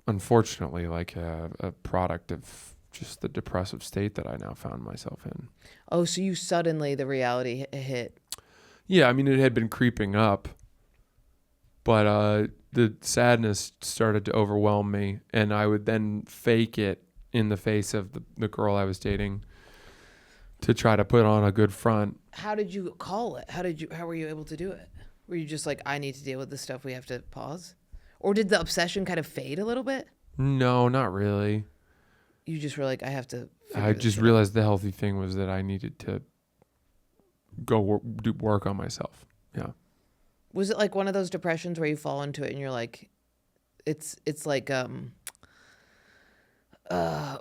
unfortunately, like a product of just the depressive state that I now found myself in. Oh, so you suddenly, the reality hit. Yeah, I mean, it had been creeping up, but the sadness started to overwhelm me, and I would then fake it in the face of the girl I was dating to try to put on a good front. How did you call it? How were you able to do it? Were you just like, I need to deal with this stuff, we have to pause? Or did the obsession kind of fade a little bit? No, not really. You just were like, I have to I just realized the healthy thing was that I needed to go do work on myself. Yeah. Was it like one of those depressions where you fall into it and you're like, it's like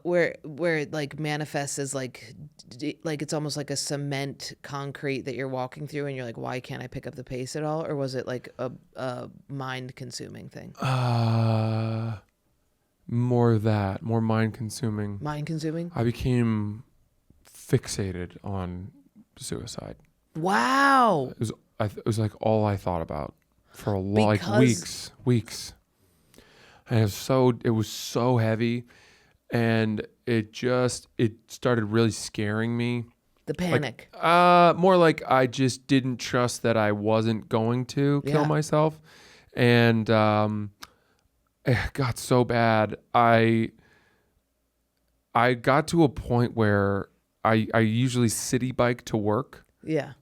where it like manifests as like it's almost like a cement concrete that you're walking through and you're like, why can't I pick up the pace at all? Or was it like a mind consuming thing? More mind consuming. Mind consuming? I became fixated on suicide. Wow. It was like all I thought about for like weeks. And it was so heavy, and it started really scaring me. The panic. More like I just didn't trust that I wasn't going to kill myself. And it got so bad. I got to a point where I usually city bike to work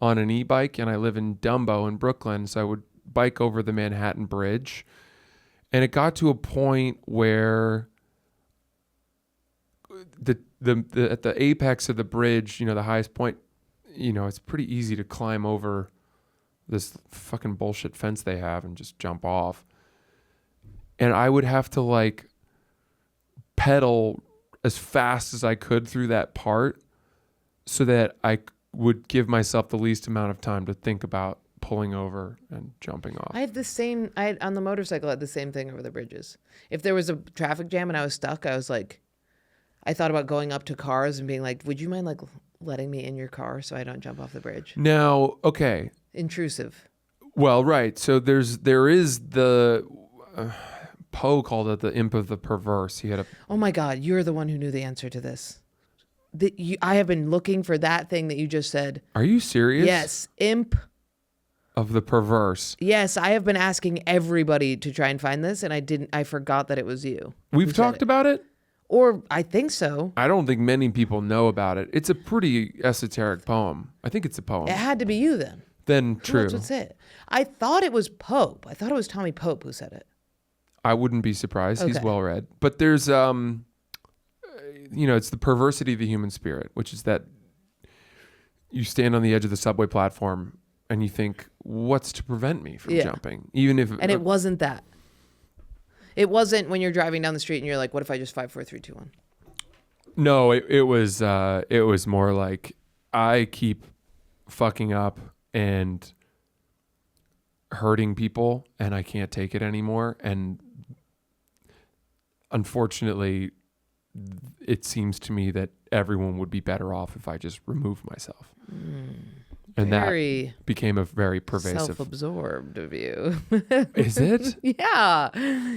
on an e-bike, and I live in Dumbo in Brooklyn, so I would bike over the Manhattan Bridge. And it got to a point where at the apex of the bridge, the highest point, it's pretty easy to climb over this fucking bullshit fence they have and just jump off. And I would have to like pedal as fast as I could through that part so that I would give myself the least amount of time to think about pulling over and jumping off. On the motorcycle, I had the same thing over the bridges. If there was a traffic jam and I was stuck, I thought about going up to cars and being like, would you mind like letting me in your car so I don't jump off the bridge? Now, okay. Intrusive. Well, right. So there is the Poe called it the imp of the perverse. He had a. Oh my God, you're the one who knew the answer to this. I have been looking for that thing that you just said. Are you serious? Yes, imp of the perverse. Yes, I have been asking everybody to try and find this, and I forgot that it was you. We've talked about it? Or I think so. I don't think many people know about it. It's a pretty esoteric poem. I think it's a poem. It had to be you then. Then true. Who else would say it? I thought it was Pope. I thought it was Tommy Pope who said it. I wouldn't be surprised. Okay. He's well read. But there's it's the perversity of the human spirit, which is that you stand on the edge of the subway platform and you think, what's to prevent me from jumping? Even if it wasn't that. It wasn't when you're driving down the street and you're like, what if I just 5, 4, 3, 2, 1? No, it was more like I keep fucking up and hurting people and I can't take it anymore. And unfortunately, it seems to me that everyone would be better off if I just remove myself. And that became a very pervasive... self-absorbed of you. Is it? Yeah.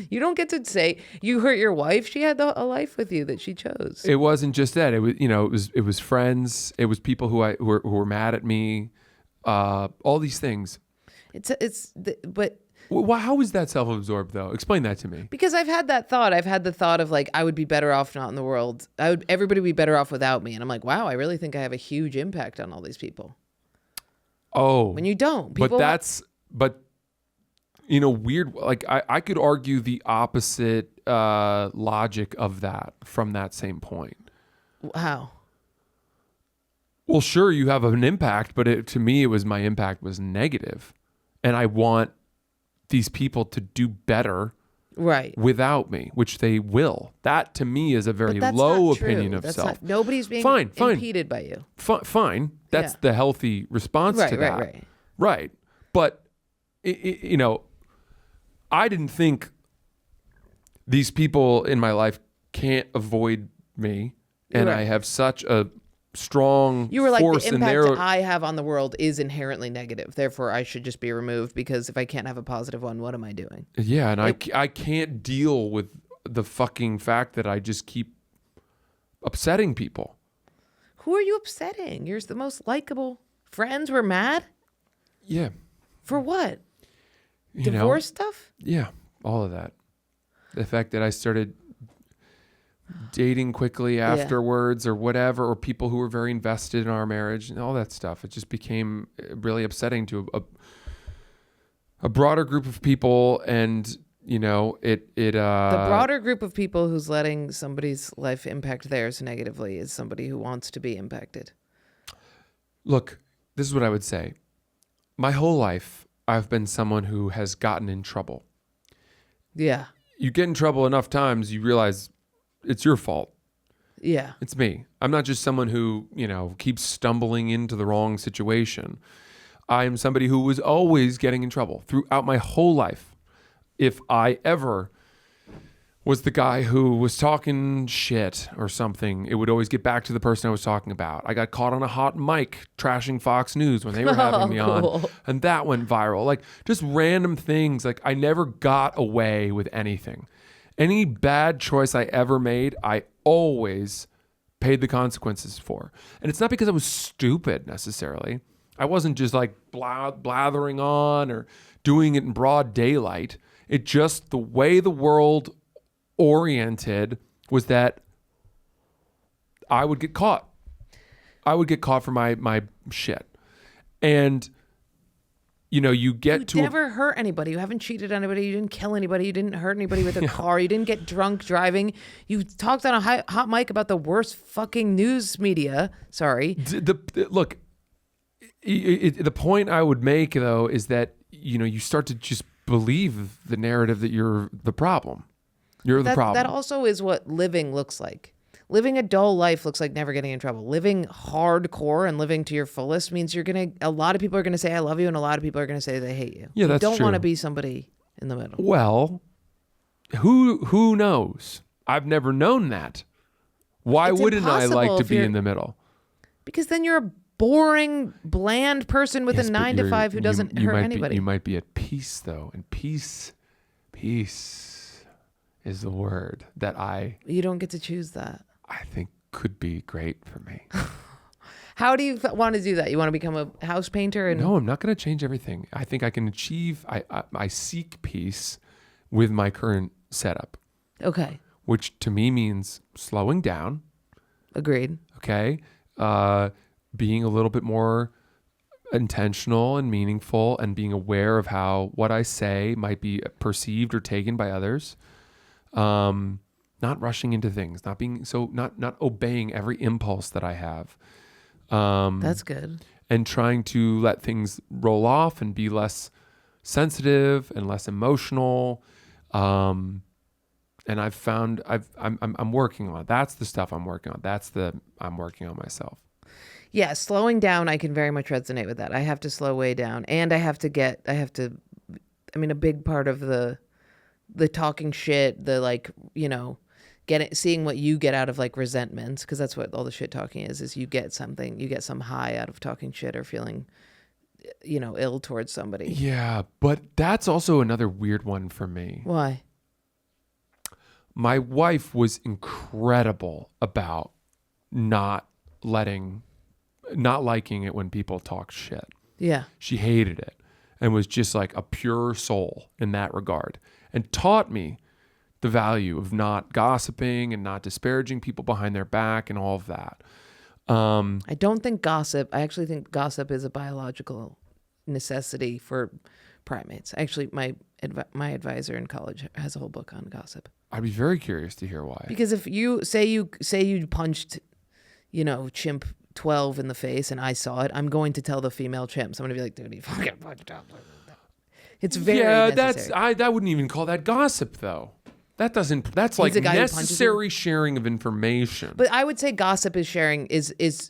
You don't get to say... You hurt your wife. She had a life with you that she chose. It wasn't just that. It was, it was friends. It was people who were mad at me. All these things. But... Well, how is that self-absorbed, though? Explain that to me. Because I've had that thought. I've had the thought of like, I would be better off not in the world. Everybody would be better off without me. And I'm like, wow, I really think I have a huge impact on all these people. Oh. When you don't. Weird. Like I could argue the opposite logic of that from that same point. How? Well, sure, you have an impact, but to me, my impact was negative. And I want these people to do better without me, which they will. That to me is a very low opinion of self. Nobody's being impeded by you. Fine. That's the healthy response to that. Right. But, I didn't think these people in my life can't avoid me. And I have such a strong You were like, force the impact I have on the world is inherently negative. Therefore, I should just be removed because if I can't have a positive one, what am I doing? Yeah, and I can't deal with the fucking fact that I just keep upsetting people. Who are you upsetting? You're the most likable. Friends were mad? Yeah. For what? Divorce stuff? Yeah, all of that. The fact that I started dating quickly afterwards or whatever, or people who were very invested in our marriage and all that stuff. It just became really upsetting to a broader group of people. And, the broader group of people who's letting somebody's life impact theirs negatively is somebody who wants to be impacted. Look, this is what I would say. My whole life, I've been someone who has gotten in trouble. Yeah. You get in trouble enough times, you realize it's your fault. Yeah. It's me. I'm not just someone who, keeps stumbling into the wrong situation. I am somebody who was always getting in trouble throughout my whole life. If I ever was the guy who was talking shit or something, it would always get back to the person I was talking about. I got caught on a hot mic trashing Fox News when they were having me on, and that went viral. Like, just random things. Like, I never got away with anything. Any bad choice I ever made, I always paid the consequences for. And it's not because I was stupid necessarily. I wasn't just like blathering on or doing it in broad daylight. It just, the way the world oriented was that I would get caught. I would get caught for my shit. And you never hurt anybody. You haven't cheated anybody. You didn't kill anybody. You didn't hurt anybody with a car. You didn't get drunk driving. You talked on a hot mic about the worst fucking news media. Sorry. Look, the point I would make though is that you start to just believe the narrative that you're the problem. You're the problem. That also is what living looks like. Living a dull life looks like never getting in trouble. Living hardcore and living to your fullest means a lot of people are going to say I love you, and a lot of people are going to say they hate you. Yeah, that's true. You don't want to be somebody in the middle. Well, who knows? I've never known that. Why wouldn't I like to be in the middle? Because then you're a boring, bland person with a 9 to 5 who doesn't hurt anybody. You might be at peace though, and peace is the word that You don't get to choose that. I think could be great for me. How do you want to do that? You want to become a house painter? No, I'm not going to change everything. I think I can achieve. I seek peace with my current setup. Okay. Which to me means slowing down. Agreed. Okay. Being a little bit more intentional and meaningful, and being aware of how what I say might be perceived or taken by others. Not rushing into things, not obeying every impulse that I have. That's good. And trying to let things roll off and be less sensitive and less emotional. And I've found I'm working on it. That's the stuff I'm working on. I'm working on myself. Yeah, slowing down, I can very much resonate with that. I have to slow way down, and a big part of the talking shit, the seeing what you get out of like resentment, because that's what all the shit talking is you get some high out of talking shit or feeling, ill towards somebody. Yeah, but that's also another weird one for me. Why? My wife was incredible about not liking it when people talk shit. Yeah. She hated it and was just like a pure soul in that regard, and taught me the value of not gossiping and not disparaging people behind their back and all of that. I actually think gossip is a biological necessity for primates. Actually, my advisor in college has a whole book on gossip. I'd be very curious to hear why. Because if you say you punched, chimp 12 in the face and I saw it, I'm going to tell the female chimps. I'm going to be like, dude, he fucking punched up. It's very necessary. That wouldn't even call that gossip though. That's like necessary sharing of information. But I would say gossip is sharing is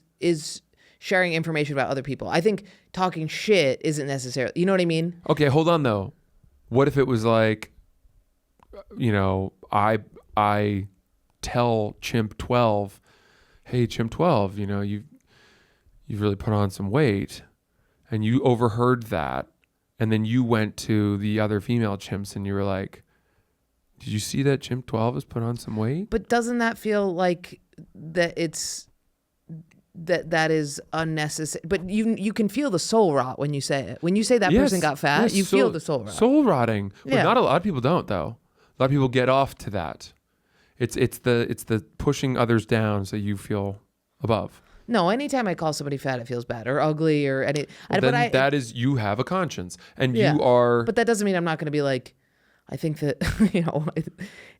sharing information about other people. I think talking shit isn't necessarily, you know what I mean? Okay, hold on though. What if it was like, I tell Chimp 12, hey, Chimp 12, you've really put on some weight, and you overheard that, and then you went to the other female chimps and you were like, did you see that Chimp 12 has put on some weight? But doesn't that feel like that that is unnecessary? But you can feel the soul rot when you say it. When you say that person got fat, you feel the soul rot. Soul rotting. But not a lot of people don't though. A lot of people get off to that. It's the pushing others down so you feel above. No, anytime I call somebody fat, it feels bad or ugly or any. That is, you have a conscience, and you are. But that doesn't mean I'm not going to be like, I think that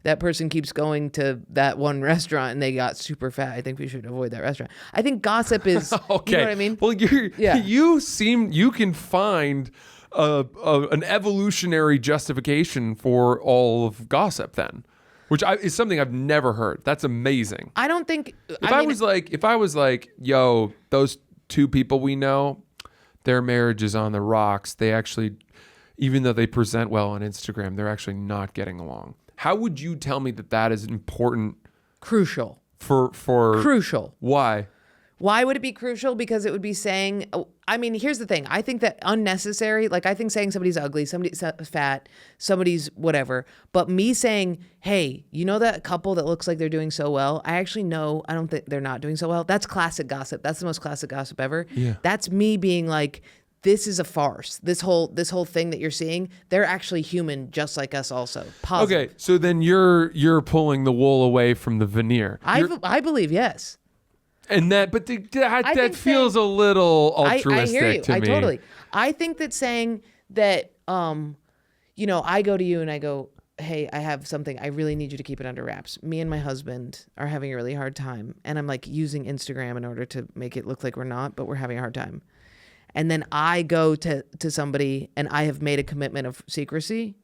that person keeps going to that one restaurant and they got super fat. I think we should avoid that restaurant. I think gossip is. Okay. You know what I mean? Well, you can find an evolutionary justification for all of gossip then. which is something I've never heard. That's amazing. I don't think if I was like, yo, those two people we know, their marriage is on the rocks. They actually, even though they present well on Instagram, they're actually not getting along. How would you tell me that is important? Crucial. For crucial. Why? Why would it be crucial? Because it would be saying, I mean, here's the thing. I think that unnecessary, like I think saying somebody's ugly, somebody's fat, somebody's whatever. But me saying, hey, you know that couple that looks like they're doing so well? I actually know, I don't think they're not doing so well. That's classic gossip. That's the most classic gossip ever. Yeah. That's me being like, this is a farce. This whole thing that you're seeing, they're actually human just like us also. Positive. Okay, so then you're pulling the wool away from the veneer. I believe yes. And that feels a little altruistic I hear you. to me. Totally. I think that saying that, I go to you and I go, hey, I have something. I really need you to keep it under wraps. Me and my husband are having a really hard time. And I'm like using Instagram in order to make it look like we're not, but we're having a hard time. And then I go to somebody and I have made a commitment of secrecy.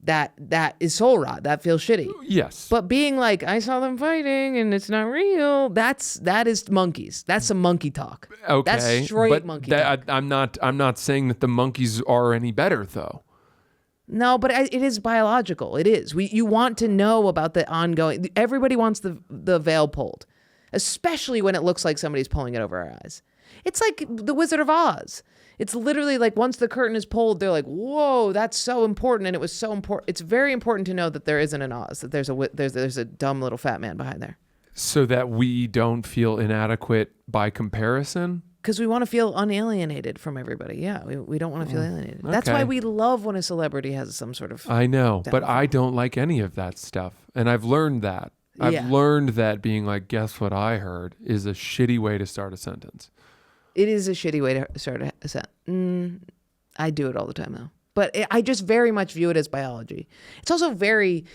That is soul rot. That feels shitty. Yes. But being like, I saw them fighting and it's not real. That is monkeys. That's some monkey talk. Okay. That's straight monkey talk. I'm not saying that the monkeys are any better though. No, but it is biological. It is. You want to know about the ongoing. Everybody wants the veil pulled, especially when it looks like somebody's pulling it over our eyes. It's like the Wizard of Oz. It's literally like once the curtain is pulled, they're like, whoa, that's so important. And it was so important. It's very important to know that there isn't an Oz, that there's a dumb little fat man behind there. So that we don't feel inadequate by comparison? Because we want to feel unalienated from everybody. Yeah, we don't want to feel alienated. Okay. That's why we love when a celebrity has some sort of... I know, but I don't like any of that stuff. And I've learned that. I've learned that being like, guess what I heard, is a shitty way to start a sentence. It is a shitty way to start a sentence. I do it all the time though. But I just very much view it as biology. It's also very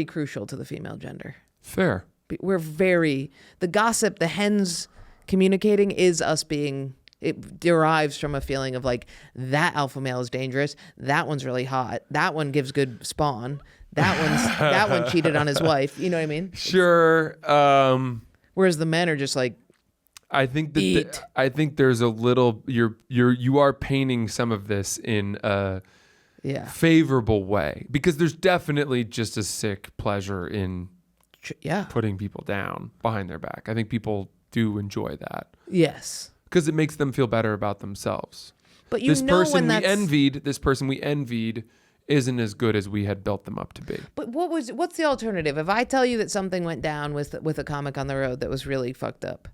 crucial to the female gender. Fair. The gossip, the hens communicating is us being, it derives from a feeling of like, that alpha male is dangerous. That one's really hot. That one gives good spawn. That one cheated on his wife. You know what I mean? Sure. Whereas the men are just like, I think there's a little, you are painting some of this in a favorable way, because there's definitely just a sick pleasure in putting people down behind their back. I think people do enjoy that. Yes. Because it makes them feel better about themselves. But this person we envied isn't as good as we had built them up to be. But what's the alternative? If I tell you that something went down with a comic on the road that was really fucked up,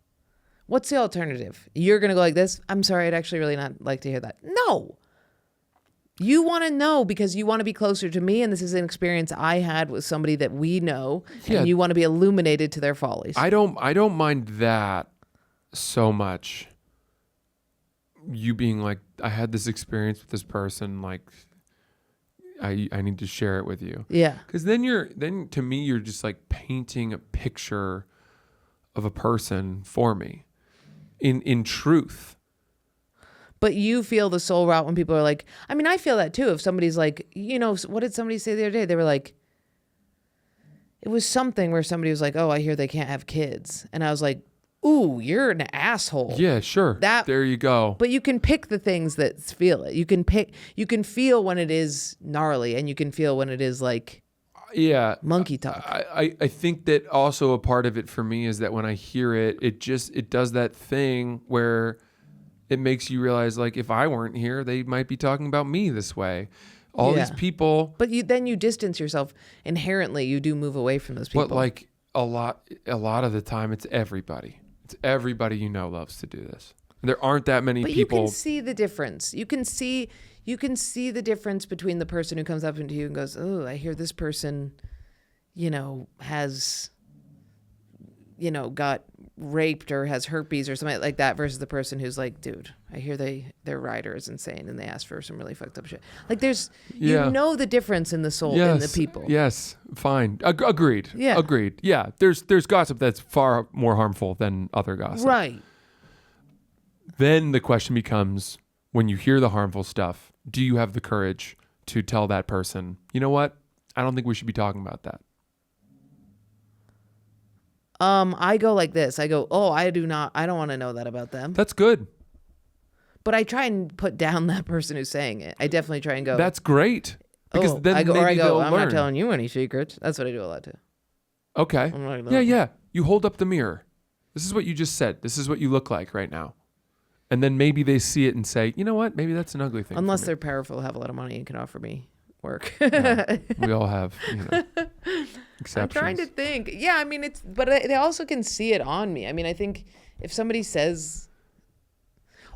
what's the alternative? You're going to go like this? I'm sorry, I'd actually really not like to hear that. No. You want to know because you want to be closer to me, and this is an experience I had with somebody that we know, and you want to be illuminated to their follies. I don't mind that so much. You being like, I had this experience with this person, like I need to share it with you. Yeah. Because then to me you're just like painting a picture of a person for me. In truth. But you feel the soul rot when people are like, I mean, I feel that too. If somebody's like, what did somebody say the other day? They were like, it was something where somebody was like, oh, I hear they can't have kids. And I was like, ooh, you're an asshole. Yeah, sure. There you go. But you can pick the things that feel it. You can feel when it is gnarly, and you can feel when it is like, monkey talk. I think that also a part of it for me is that when I hear it, it does that thing where it makes you realize, like, if I weren't here, they might be talking about me this way. All these people. But then you distance yourself inherently. You do move away from those people. But like a lot of the time, it's everybody. It's everybody loves to do this. There aren't that many people. But you can see the difference. You can see the difference between the person who comes up to you and goes, oh, I hear this person, has, got raped or has herpes or something like that, versus the person who's like, dude, I hear their rider is insane and they asked for some really fucked up shit. Like there's, the difference in the soul in the people. Yes. Fine. Agreed. Yeah. Agreed. Yeah. There's gossip that's far more harmful than other gossip. Right. Then the question becomes, when you hear the harmful stuff, do you have the courage to tell that person, you know what? I don't think we should be talking about that. I go like this. I go, oh, I don't want to know that about them. That's good. But I try and put down that person who's saying it. I definitely try and go. That's great. Because then maybe they'll I'm learn. not telling you any secrets. That's what I do a lot too. Okay. Yeah. You hold up the mirror. This is what you just said. This is what you look like right now. And then maybe they see it and say, you know what? Maybe that's an ugly thing. Unless they're powerful, have a lot of money, and can offer me work. Yeah, we all have, exceptions. I'm trying to think. Yeah, I mean, but they also can see it on me. I mean, I think if somebody says,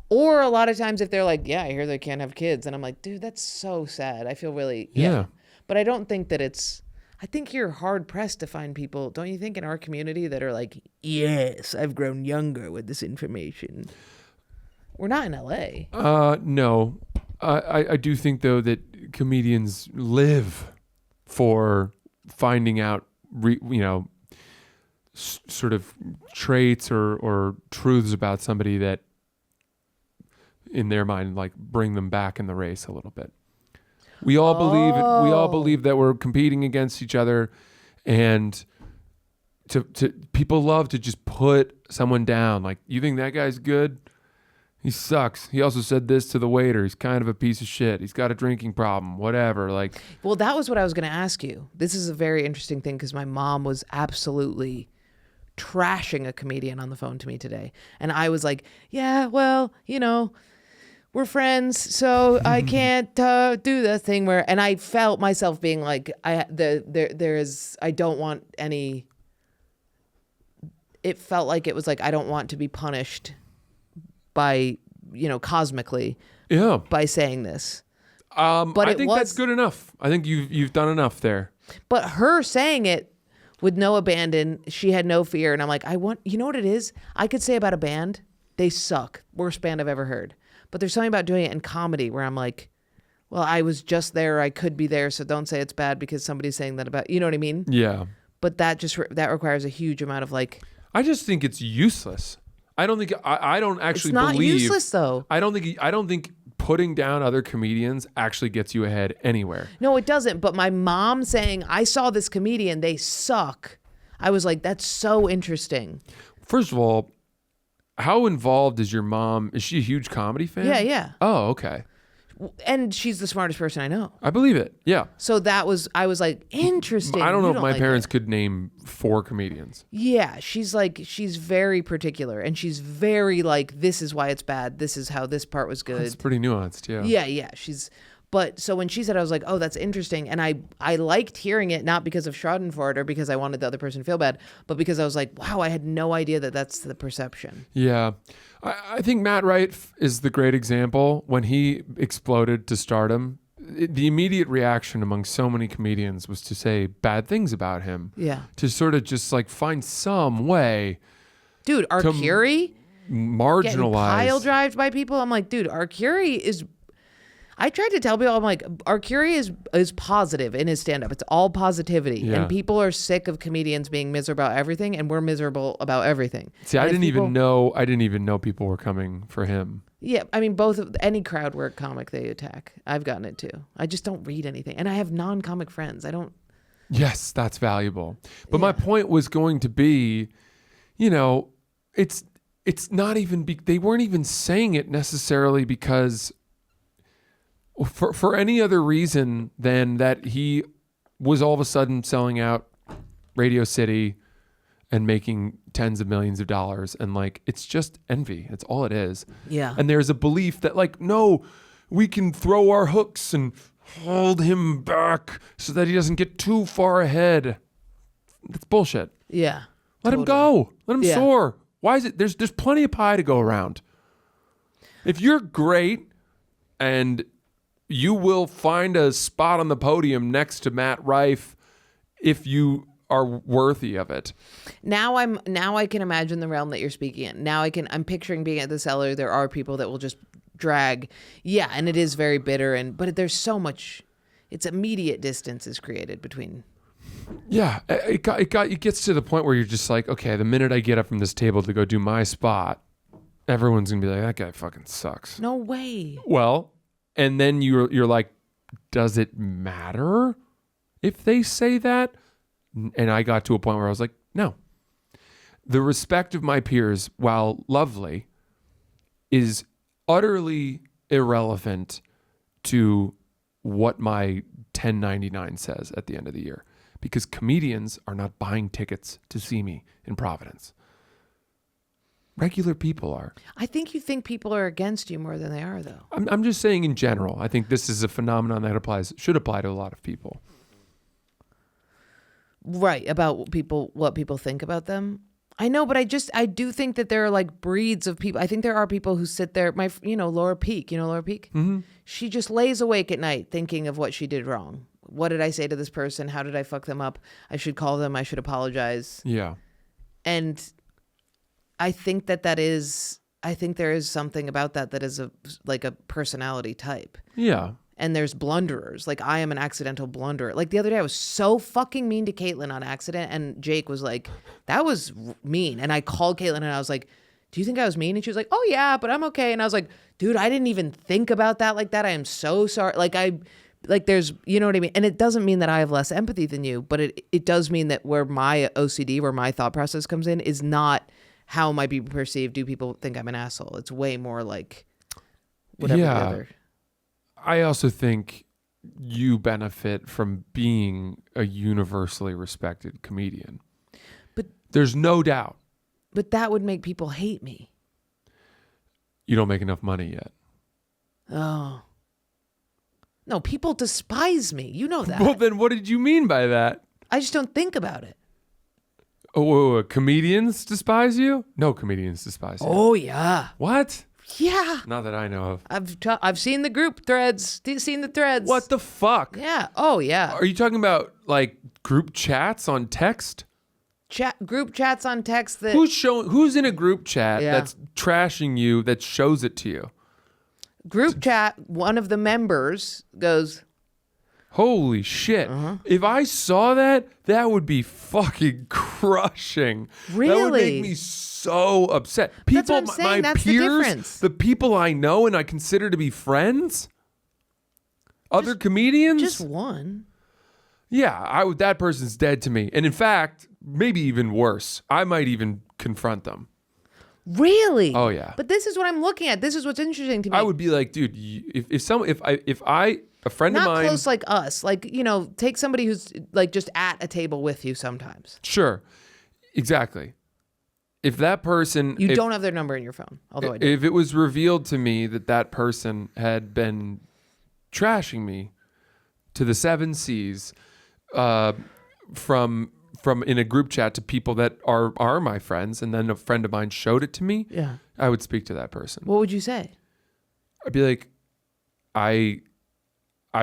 or a lot of times if they're like, yeah, I hear they can't have kids. And I'm like, dude, that's so sad. I feel really, yeah. But I don't think that I think you're hard pressed to find people, don't you think, in our community that are like, yes, I've grown younger with this information. We're not in LA. No. I do think, though, that comedians live for finding out, sort of traits or truths about somebody that, in their mind, like bring them back in the race a little bit. We all believe that we're competing against each other, and to people love to just put someone down. Like, you think that guy's good? He sucks. He also said this to the waiter. He's kind of a piece of shit. He's got a drinking problem, whatever. Like, well, that was what I was going to ask you. This is a very interesting thing because my mom was absolutely trashing a comedian on the phone to me today. And I was like, yeah, well, we're friends, so I can't do the thing where, and I felt myself being like, I don't want any, it felt like it was like, I don't want to be punished by, cosmically, by saying this. But I think that's good enough. I think you've done enough there. But her saying it with no abandon, she had no fear. And I'm like, you know what it is? I could say about a band, they suck. Worst band I've ever heard. But there's something about doing it in comedy where I'm like, well, I was just there. I could be there. So don't say it's bad because somebody's saying that about, you know what I mean? Yeah. But that requires a huge amount of like. I just think it's useless. I don't think, I don't actually believe. It's not useless though. I don't think putting down other comedians actually gets you ahead anywhere. No, it doesn't. But my mom saying, I saw this comedian, they suck. I was like, that's so interesting. First of all, how involved is your mom? Is she a huge comedy fan? Yeah. Oh, okay. And she's the smartest person I know. I believe it. Yeah. So I was like, interesting. I don't know if my parents could name 4 comedians. Yeah. She's very particular and she's very like, this is why it's bad. This is how this part was good. It's pretty nuanced. Yeah. Yeah. But so when she said, I was like, oh, that's interesting. And I liked hearing it, not because of Schadenfreude or because I wanted the other person to feel bad, but because I was like, wow, I had no idea that that's the perception. Yeah. I think Matt Rife is the great example. When he exploded to stardom, the immediate reaction among so many comedians was to say bad things about him. Yeah. To sort of just like find some way. Dude, Arcuri? Marginalized. Getting pile drived by people. I'm like, dude, Arcuri is... I tried to tell people, I'm like, Arcuri is positive in his stand-up. It's all positivity. Yeah. And people are sick of comedians being miserable about everything, and we're miserable about everything. See, I didn't even know people were coming for him. Yeah, I mean, any crowd work comic they attack. I've gotten it too. I just don't read anything. And I have non-comic friends. I don't... Yes, that's valuable. But my point was going to be, it's not even... they weren't even saying it necessarily because... For any other reason than that he was all of a sudden selling out Radio City and making tens of millions of dollars. And like, it's just envy. It's all it is. Yeah. And there's a belief that like, no, we can throw our hooks and hold him back so that he doesn't get too far ahead. That's bullshit. Yeah. Let him go. Let him soar. Why is it? There's plenty of pie to go around. If you're great and you will find a spot on the podium next to Matt Rife if you are worthy of it. Now I can imagine the realm that you're speaking in. I'm picturing being at the Cellar. There are people that will just drag. Yeah, and it is very bitter but there's so much, it's immediate distance is created between. Yeah, it gets to the point where you're just like, okay, the minute I get up from this table to go do my spot, everyone's going to be like, that guy fucking sucks. No way. Well, and then you're like, does it matter if they say that? And I got to a point where I was like, no. the respect of my peers, while lovely, is utterly irrelevant to what my 1099 says at the end of the year, because comedians are not buying tickets to see me in Providence. Regular people are. I think you think people are against you more than they are, though. I'm just saying in general. I think this is a phenomenon that should apply to a lot of people. Right, about what people think about them. I know, but I do think that there are like breeds of people. I think there are people who sit there. Laura Peak. You know Laura Peak? Mm-hmm. She just lays awake at night thinking of what she did wrong. What did I say to this person? How did I fuck them up? I should call them. I should apologize. Yeah. And I think there is something about that is a personality type. Yeah. And there's blunderers. Like, I am an accidental blunderer. Like, the other day I was so fucking mean to Caitlin on accident, and Jake was like, that was mean. And I called Caitlin and I was like, do you think I was mean? And she was like, oh yeah, but I'm okay. And I was like, dude, I didn't even think about that like that. I am so sorry. There's, you know what I mean? And it doesn't mean that I have less empathy than you, but it does mean that where my OCD, where my thought process comes in, is not how am I being perceived? Do people think I'm an asshole? It's way more like whatever the other. I also think you benefit from being a universally respected comedian. But there's no doubt. But that would make people hate me. You don't make enough money yet. Oh. No, people despise me. You know that. Well, then what did you mean by that? I just don't think about it. Oh, comedians despise you? No comedians despise you. Oh, yeah. What? Yeah. Not that I know of. I've seen the group threads. Seen the threads. What the fuck? Yeah. Oh, yeah. Are you talking about like group chats on text? Group chats on text that who's in a group chat that's trashing you that shows it to you? Group chat, one of the members goes, holy shit. Uh-huh. If I saw that would be fucking crushing. Really? That would make me so upset. People, that's what I'm saying. my that's peers, the difference. The people I know and I consider to be friends, other comedians. Just one. Yeah, that person's dead to me. And in fact, maybe even worse, I might even confront them. Really? Oh yeah. But this is what I'm looking at. This is what's interesting to me. I would be like, dude, if a friend of mine, not close like us, like, take somebody who's like just at a table with you sometimes. Sure, exactly. If that person, you don't have their number in your phone, although I do. If it was revealed to me that person had been trashing me to the 7 C's, from in a group chat to people that are my friends, and then a friend of mine showed it to me, yeah, I would speak to that person. What would you say? I'd be like, I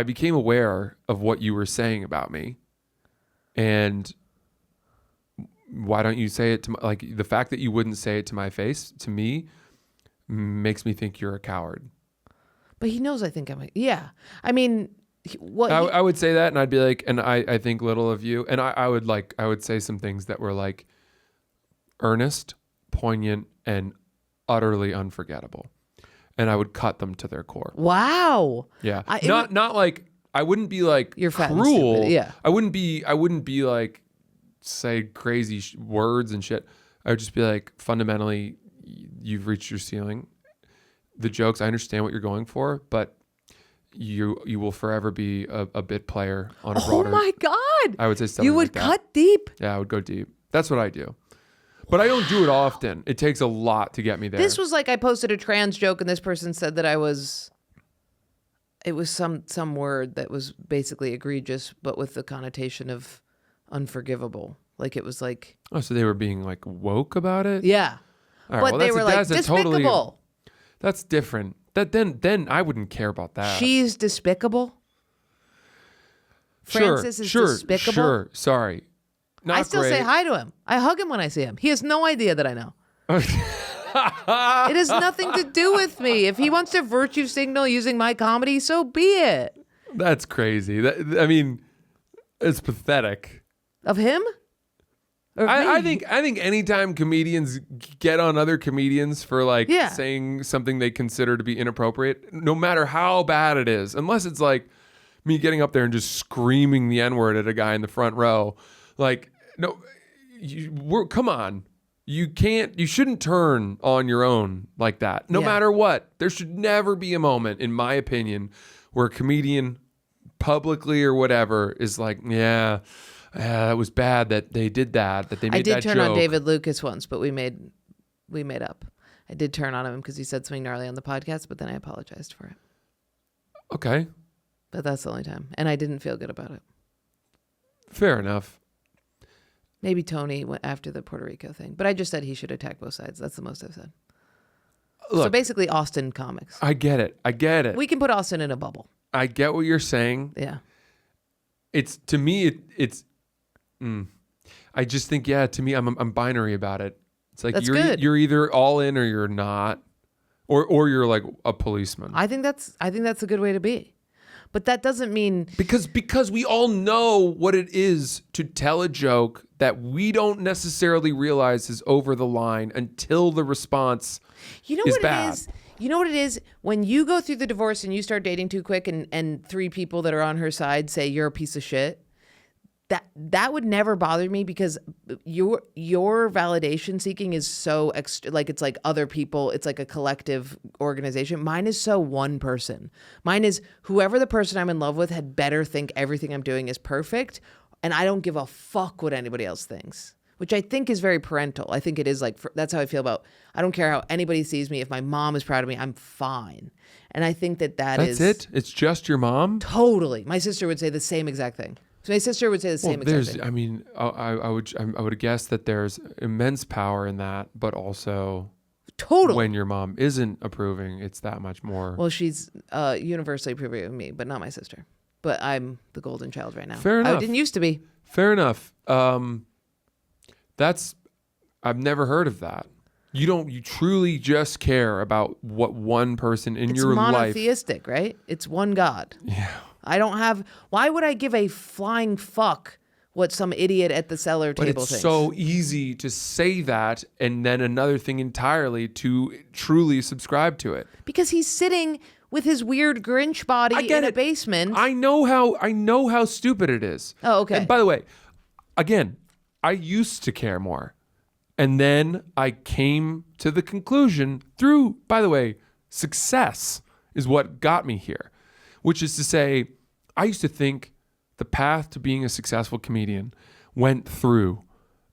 became aware of what you were saying about me, and why don't you say it to like the fact that you wouldn't say it to my face, to me, makes me think you're a coward. But he knows I think I'm yeah. I mean, I would say that, and I'd be like, and I think little of you, and I would say some things that were like earnest, poignant, and utterly unforgettable, and I would cut them to their core. Wow. Yeah. Not like, I wouldn't be like you're cruel. Yeah. I wouldn't be like say crazy words and shit. I would just be like, fundamentally, you've reached your ceiling. The jokes, I understand what you're going for, but you will forever be a bit player on a broader. Oh my God. I would say something you would like that. Cut deep. Yeah, I would go deep. That's what I do. But I don't do it often. It takes a lot to get me there. This was like I posted a trans joke and this person said that it was some word that was basically egregious, but with the connotation of unforgivable. Like it was like. Oh, so they were being like woke about it? Yeah. Right, but they were like despicable. That's different. Then I wouldn't care about that. She's despicable. Francis is despicable. Sure. Sorry. Not I still great. say hi to him. I hug him when I see him. He has no idea that I know. It has nothing to do with me. If he wants to virtue signal using my comedy, so be it. That's crazy. I mean, it's pathetic. Of him? I think anytime comedians get on other comedians for saying something they consider to be inappropriate, no matter how bad it is, unless it's like me getting up there and just screaming the N-word at a guy in the front row, like, no, come on. you shouldn't turn on your own like that. No matter what. There should never be a moment, in my opinion, where a comedian publicly or whatever is like, yeah, it was bad that they did that they made that joke. I did turn on David Lucas once, but we made up. I did turn on him because he said something gnarly on the podcast, but then I apologized for it. Okay. But that's the only time. And I didn't feel good about it. Fair enough. Maybe Tony went after the Puerto Rico thing. But I just said he should attack both sides. That's the most I've said. Look, so basically Austin comics. I get it. We can put Austin in a bubble. I get what you're saying. Yeah. It's, to me, I just think, to me, I'm binary about it. It's like you're either all in or you're not. Or you're like a policeman. I think that's a good way to be. But that doesn't mean... Because we all know what it is to tell a joke that we don't necessarily realize is over the line until the response is bad. You know what it is? When you go through the divorce and you start dating too quick and 3 people that are on her side say you're a piece of shit, that would never bother me because your validation seeking is so like it's like other people, it's like a collective organization. Mine is so one person. Mine is whoever the person I'm in love with had better think everything I'm doing is perfect, and I don't give a fuck what anybody else thinks, which I think is very parental. I think it is like that's how I feel about. I don't care how anybody sees me. If my mom is proud of me, I'm fine. And I think that's it. It's just your mom. Totally. My sister would say the same exact thing. So my sister would say the same exact thing. I mean, I would guess that there's immense power in that, but also totally when your mom isn't approving, it's that much more. Well, she's universally approving of me, but not my sister. But I'm the golden child right now. Fair enough. I didn't used to be. Fair enough. I've never heard of that. You truly just care about what one person in your life. It's monotheistic, right? It's one God. Yeah. Why would I give a flying fuck what some idiot at the cellar table thinks? But it's so easy to say that and then another thing entirely to truly subscribe to it. Because he's sitting with his weird Grinch body in a basement. I know how stupid it is. Oh, okay. And by the way, again, I used to care more. And then I came to the conclusion through, by the way, success is what got me here. Which is to say, I used to think the path to being a successful comedian went through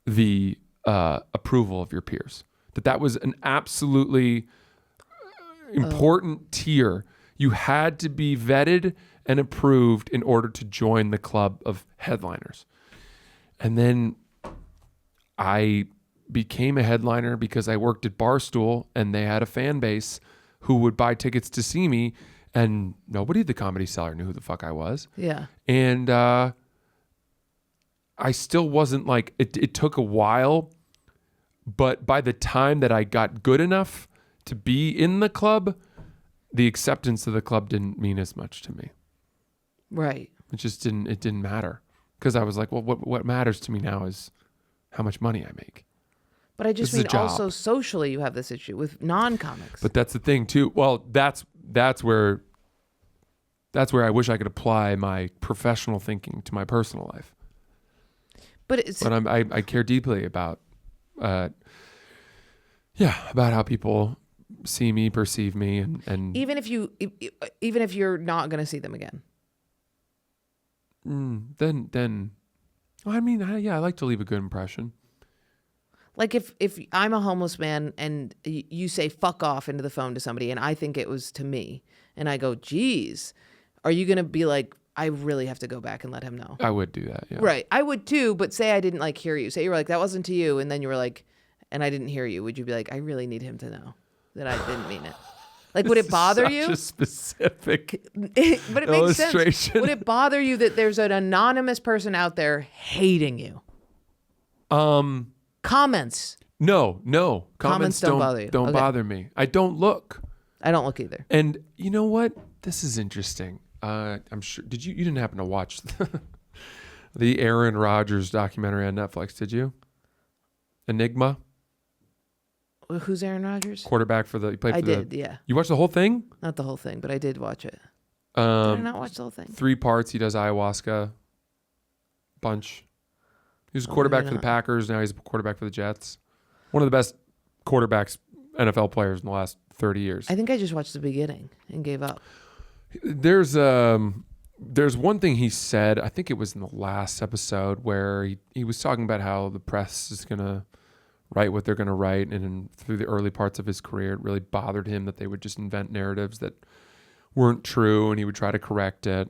the approval of your peers. That was an absolutely important tier. You had to be vetted and approved in order to join the club of headliners. And then I became a headliner because I worked at Barstool and they had a fan base who would buy tickets to see me. And nobody at the Comedy Cellar knew who the fuck I was. Yeah. And I still wasn't like, it took a while, but by the time that I got good enough to be in the club, the acceptance of the club didn't mean as much to me. Right. It didn't matter. Because I was like, well, what matters to me now is how much money I make. But I just mean also socially you have this issue with non-comics. But that's the thing too. Well, that's where I wish I could apply my professional thinking to my personal life. But I care deeply about about how people see me, perceive me, and even if you're not going to see them again. Then I mean, I like to leave a good impression. Like if I'm a homeless man and you say fuck off into the phone to somebody and I think it was to me and I go, geez, are you going to be like, I really have to go back and let him know? I would do that, yeah. Right. I would too, but say I didn't like hear you. Say you were like, that wasn't to you. And then you were like, and I didn't hear you. Would you be like, I really need him to know that I didn't mean it? Like, would it bother you? Such a specific but it makes sense. Would it bother you that there's an anonymous person out there hating you? Comments. No. Comments don't bother you. Don't bother me. I don't look. I don't look either. And you know what? This is interesting. I'm sure. You didn't happen to watch the Aaron Rodgers documentary on Netflix, did you? Enigma. Who's Aaron Rodgers? Quarterback for the. He played. I did. Yeah. You watched the whole thing? Not the whole thing, but I did watch it. Did I not watch the whole thing? 3 parts. He does ayahuasca. Bunch. He was a quarterback for the Packers. Now he's a quarterback for the Jets. One of the best quarterbacks, NFL players in the last 30 years. I think I just watched the beginning and gave up. There's one thing he said, I think it was in the last episode, where he was talking about how the press is going to write what they're going to write. And through the early parts of his career, it really bothered him that they would just invent narratives that weren't true, and he would try to correct it.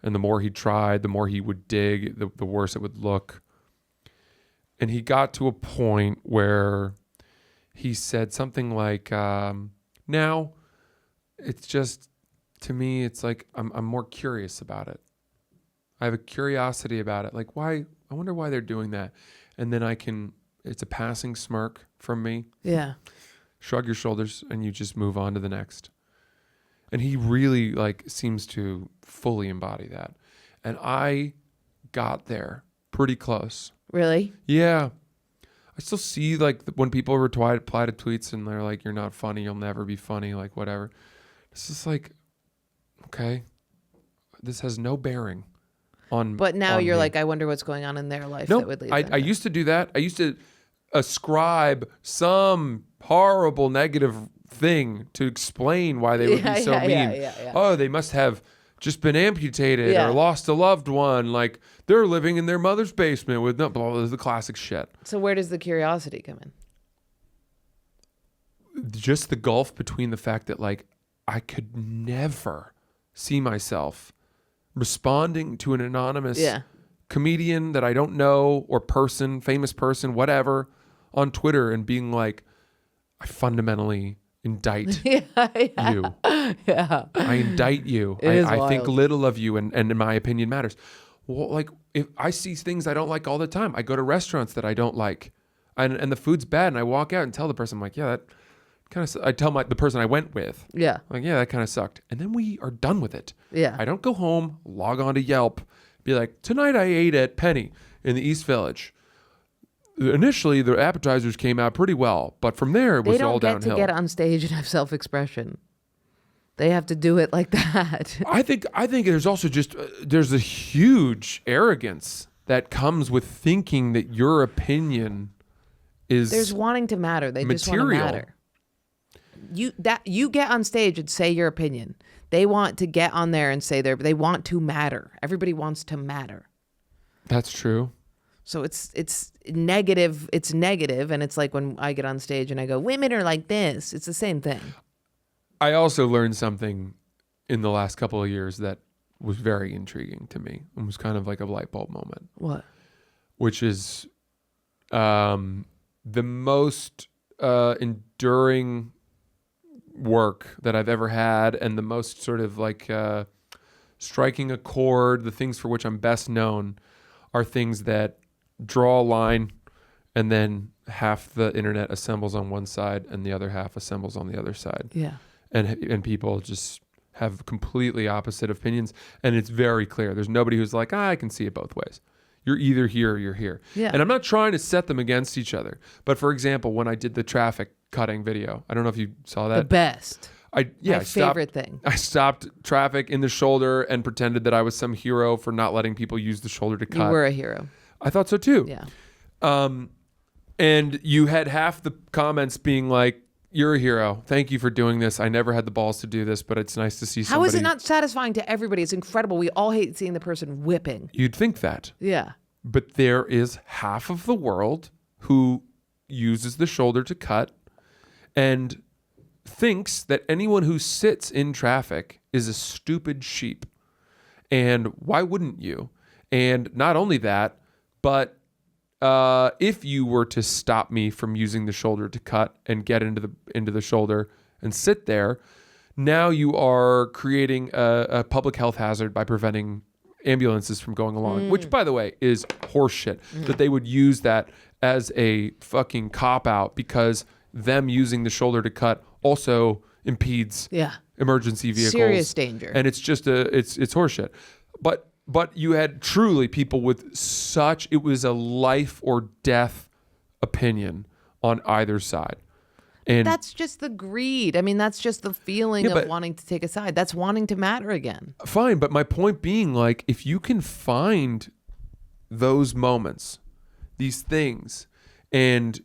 And the more he tried, the more he would dig, the worse it would look. And he got to a point where he said something like, now it's just, to me, it's like, I'm more curious about it. I have a curiosity about it. Like, why? I wonder why they're doing that. And then it's a passing smirk from me. Yeah. Shrug your shoulders and you just move on to the next. And he really seems to fully embody that. And I got there pretty close. Really? Yeah. I still see when people reply to tweets and they're like, you're not funny, you'll never be funny, whatever. It's just okay, this has no bearing on. But now on you're me. I wonder what's going on in their life that would lead I used to do that. I used to ascribe some horrible negative thing to explain why they would be so mean. Yeah. Oh, they must have just been amputated or lost a loved one. They're living in their mother's basement with the classic shit. So where does the curiosity come in? Just the gulf between the fact that I could never see myself responding to an anonymous comedian that I don't know or famous person, whatever, on Twitter and being I fundamentally indict you. Yeah. I indict you. I think little of you and in my opinion matters. Well, if I see things I don't like all the time, I go to restaurants that I don't like and the food's bad and I walk out and tell the person, I'm that kind of, I tell the person I went with, that kind of sucked. And then we are done with it. Yeah. I don't go home, log on to Yelp, be tonight I ate at Penny in the East Village. Initially, the appetizers came out pretty well, but from there it was all downhill. They don't get to get on stage and have self-expression. They have to do it like that. I think there's also just there's a huge arrogance that comes with thinking that your opinion is there's wanting to matter. They material. Just want to matter. You get on stage and say your opinion. They want to get on there and say they want to matter. Everybody wants to matter. That's true. So it's negative. It's negative, and it's when I get on stage and I go, "Women are like this." It's the same thing. I also learned something in the last couple of years that was very intriguing to me. It was kind of like a light bulb moment. What? Which is the most enduring work that I've ever had, and the most sort of striking a chord. The things for which I'm best known are things that draw a line and then half the internet assembles on one side and the other half assembles on the other side. Yeah. And people just have completely opposite opinions, and it's very clear. There's nobody who's I can see it both ways. You're either here or you're here. Yeah. And I'm not trying to set them against each other. But for example, when I did the traffic cutting video, I don't know if you saw that. The best. My favorite thing. I stopped traffic in the shoulder and pretended that I was some hero for not letting people use the shoulder to cut. You were a hero. I thought so too. Yeah. And you had half the comments being you're a hero. Thank you for doing this. I never had the balls to do this, but it's nice to see somebody. How is it not satisfying to everybody? It's incredible. We all hate seeing the person whipping. You'd think that. Yeah. But there is half of the world who uses the shoulder to cut and thinks that anyone who sits in traffic is a stupid sheep. And why wouldn't you? And not only that, but if you were to stop me from using the shoulder to cut and get into the shoulder and sit there, now you are creating a public health hazard by preventing ambulances from going along, which, by the way, is horseshit. That they would use that as a fucking cop-out because them using the shoulder to cut also impedes emergency vehicles. Serious danger. And it's just it's horseshit. But you had truly people with it was a life or death opinion on either side. And that's just the greed. I mean, that's just the feeling of wanting to take a side. That's wanting to matter again. Fine, but my point being, if you can find those moments, these things, and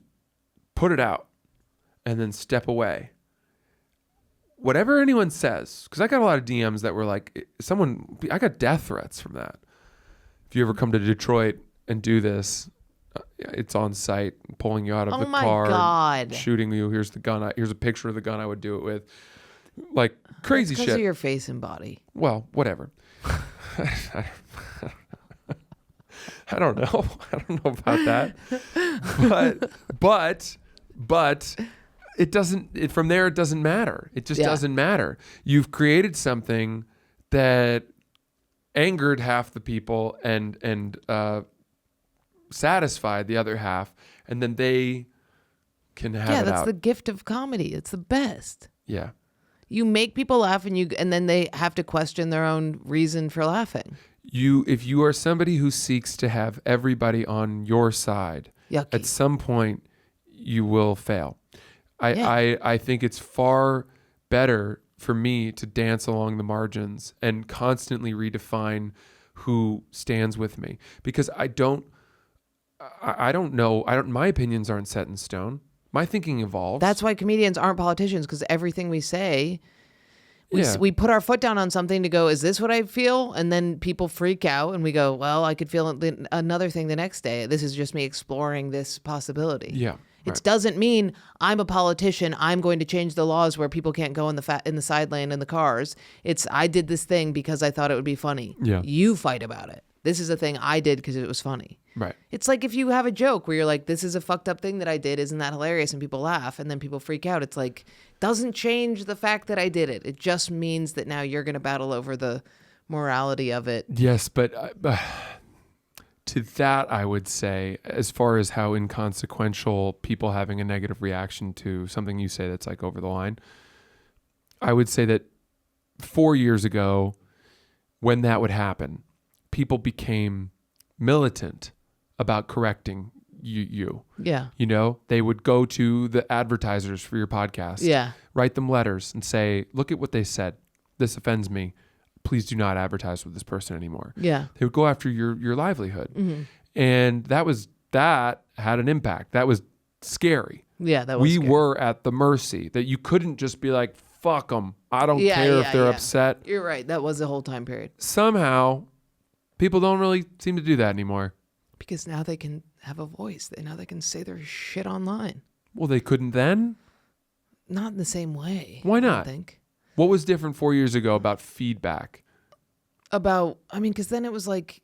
put it out and then step away. Whatever anyone says, because I got a lot of DMs that were like, I got death threats from that. If you ever come to Detroit and do this, it's on site, pulling you out of the car, God. Shooting you. Here's the gun. Here's a picture of the gun I would do it with. Like crazy shit. Because of your face and body. Well, whatever. I don't know. I don't know about that. But it doesn't, from there, it doesn't matter. It just doesn't matter. You've created something that angered half the people and satisfied the other half, and then they can have it out. Yeah, that's the gift of comedy. It's the best. Yeah. You make people laugh and then they have to question their own reason for laughing. If you are somebody who seeks to have everybody on your side, Yucky. At some point you will fail. I think it's far better for me to dance along the margins and constantly redefine who stands with me, because I don't know. My opinions aren't set in stone. My thinking evolves. That's why comedians aren't politicians, because everything we say, we put our foot down on something to go, is this what I feel? And then people freak out and we go, well, I could feel another thing the next day. This is just me exploring this possibility. Yeah. It doesn't mean I'm a politician. I'm going to change the laws where people can't go in the side lane in the cars. It's I did this thing because I thought it would be funny. Yeah. You fight about it. This is a thing I did because it was funny. Right. It's like if you have a joke where you're like, this is a fucked up thing that I did. Isn't that hilarious? And people laugh and then people freak out. It's like, doesn't change the fact that I did it. It just means that now you're going to battle over the morality of it. Yes, but to that, I would say, as far as how inconsequential people having a negative reaction to something you say that's like over the line, I would say that 4 years ago, when that would happen, people became militant about correcting you. Yeah. You know, they would go to the advertisers for your podcast. Yeah. Write them letters and say, look at what they said. This offends me. Please do not advertise with this person anymore. Yeah. They would go after your livelihood. Mm-hmm. And that had an impact. That was scary. Yeah, that was scary. Were at the mercy that you couldn't just be like, fuck them. I don't care if they're upset. You're right. That was the whole time period. Somehow, people don't really seem to do that anymore. Because now they can have a voice. Now they can say their shit online. Well, they couldn't then? Not in the same way. Why not? I think. What was different 4 years ago about feedback? Because then it was like,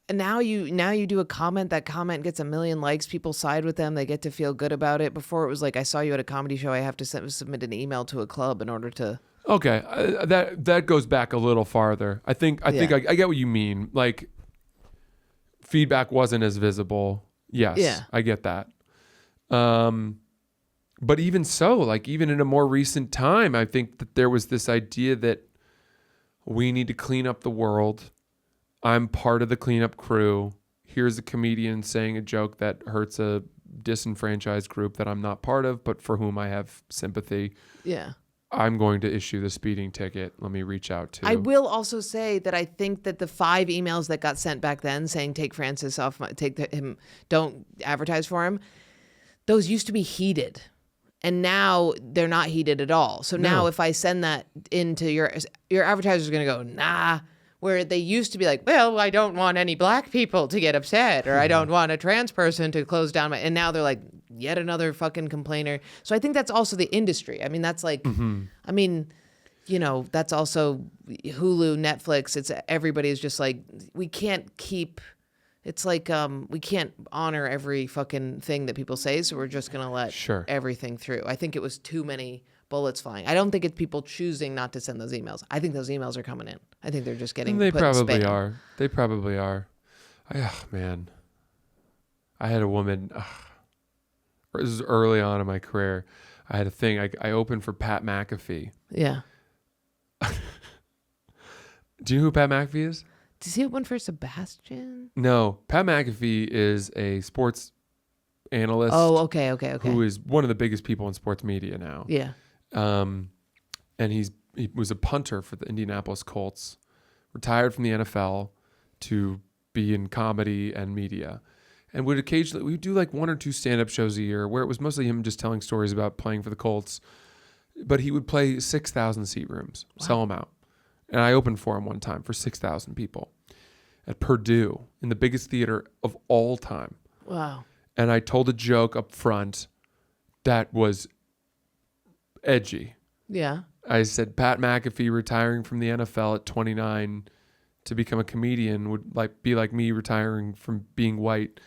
now you do a comment, that comment gets 1 million likes, people side with them, they get to feel good about it. Before it was like, I saw you at a comedy show, I have to submit an email to a club in order to. Okay, that goes back a little farther. I think I get what you mean. Like, feedback wasn't as visible. Yes, yeah. I get that. But even so, like even in a more recent time, I think that there was this idea that we need to clean up the world. I'm part of the cleanup crew. Here's a comedian saying a joke that hurts a disenfranchised group that I'm not part of, but for whom I have sympathy. Yeah. I'm going to issue the speeding ticket. Let me reach out to. I will also say that I think that the 5 emails that got sent back then saying take Francis off, him, don't advertise for him. Those used to be heated. And now they're not heated at all. So now if I send that into your advertiser's going to go, nah, where they used to be like, well, I don't want any black people to get upset, or I don't want a trans person to close down and now they're like, yet another fucking complainer. So I think that's also the industry. I mean, that's like, that's also Hulu, Netflix. It's everybody is just like, we can't keep. It's like we can't honor every fucking thing that people say, so we're just going to let everything through. I think it was too many bullets flying. I don't think it's people choosing not to send those emails. I think those emails are coming in. I think they're just getting They put in probably spam. are. They probably are. Man. I had a woman, this was early on in my career. I had a thing. I opened for Pat McAfee. Yeah. Do you know who Pat McAfee is? Does he open for Sebastian? No, Pat McAfee is a sports analyst. Oh, okay. Who is one of the biggest people in sports media now. Yeah. And he was a punter for the Indianapolis Colts, retired from the NFL to be in comedy and media. and would occasionally, we would do like 1 or 2 stand-up shows a year where it was mostly him just telling stories about playing for the Colts. But he would play 6,000 seat rooms, sell them out. And I opened for him one time for 6,000 people at Purdue in the biggest theater of all time. Wow. And I told a joke up front that was edgy. Yeah. I said, Pat McAfee retiring from the NFL at 29 to become a comedian would be like me retiring from being white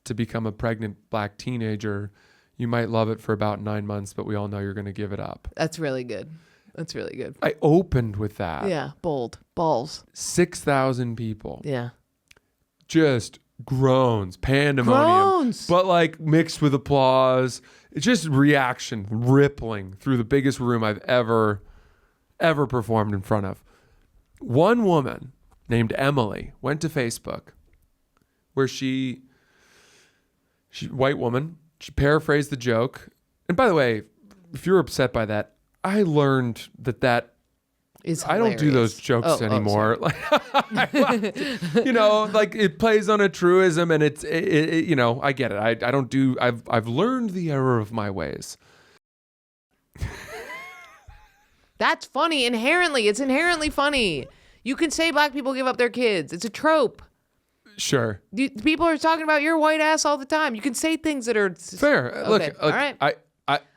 to become a pregnant black teenager. You might love it for about 9 months, but we all know you're going to give it up. That's really good. That's really good. I opened with that. Yeah. Bold. Balls. 6,000 people. Yeah. Just groans, pandemonium. Groans. But like mixed with applause. It's just reaction rippling through the biggest room I've ever performed in front of. One woman named Emily went to Facebook where she white woman, she paraphrased the joke. And by the way, if you're upset by that, I learned that is I don't do those jokes anymore. Like, like it plays on a truism, and it I get it. I don't do. I've learned the error of my ways. That's funny. It's inherently funny. You can say black people give up their kids. It's a trope. Sure. People are talking about your white ass all the time. You can say things that are fair. Okay. Look, all right.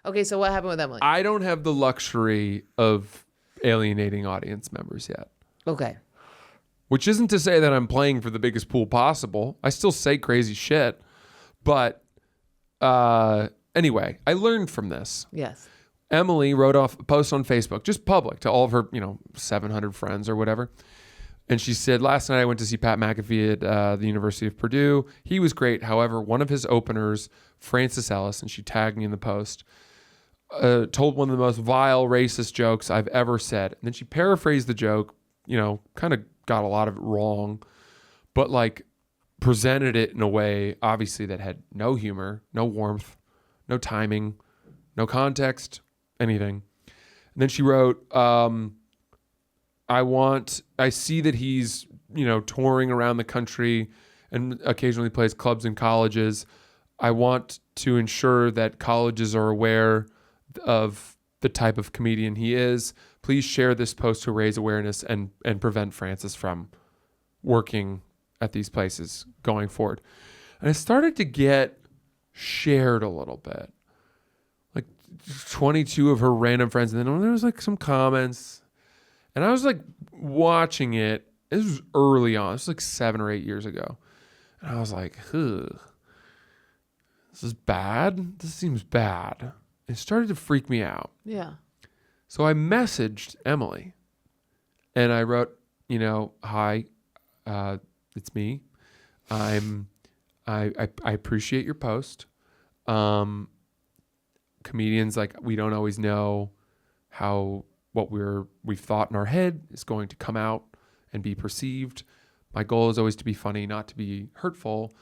Okay, so what happened with Emily? I don't have the luxury of alienating audience members yet. Okay. Which isn't to say that I'm playing for the biggest pool possible. I still say crazy shit. But anyway, I learned from this. Yes. Emily wrote off a post on Facebook, just public to all of her, 700 friends or whatever. And she said, last night I went to see Pat McAfee at the University of Purdue. He was great. However, one of his openers, Francis Ellis, and she tagged me in the post, told one of the most vile racist jokes I've ever said. And then she paraphrased the joke, kind of got a lot of it wrong, but like presented it in a way, obviously, that had no humor, no warmth, no timing, no context, anything. And then she wrote, I see that he's, touring around the country and occasionally plays clubs and colleges. I want to ensure that colleges are aware of the type of comedian he is. Please share this post to raise awareness and prevent Francis from working at these places going forward. And it started to get shared a little bit. Like 22 of her random friends. And then there was like some comments. And I was like watching it. This was early on. This was like 7 or 8 years ago. And I was like, ugh, this is bad. This seems bad. It started to freak me out. Yeah. So I messaged Emily and I wrote, hi, it's me. I appreciate your post. Comedians, we don't always know how what we've thought in our head is going to come out and be perceived. My goal is always to be funny, not to be hurtful.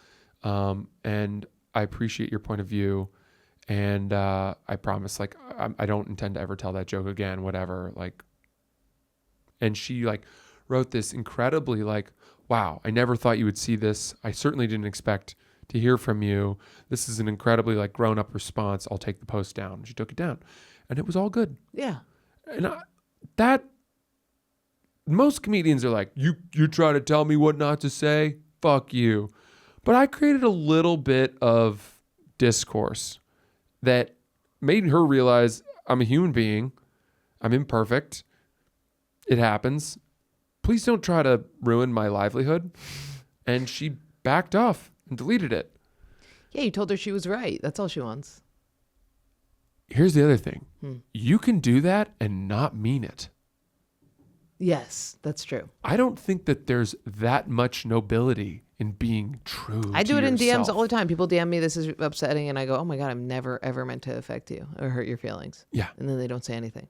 And I appreciate your point of view. And I promise, I don't intend to ever tell that joke again, whatever. And she wrote this incredibly wow, I never thought you would see this. I certainly didn't expect to hear from you. This is an incredibly grown up response. I'll take the post down. She took it down and it was all good. Yeah. And most comedians are like, you try to tell me what not to say? Fuck you. But I created a little bit of discourse that made her realize I'm a human being. I'm imperfect. It happens. Please don't try to ruin my livelihood. And she backed off and deleted it. Yeah, you told her she was right. That's all she wants. Here's the other thing. You can do that and not mean it. Yes, that's true. I don't think that there's that much nobility in being true. I do it in yourself. DMs all the time. People DM me, this is upsetting, and I go, oh my God, I've never ever meant to affect you or hurt your feelings. Yeah. And then they don't say anything.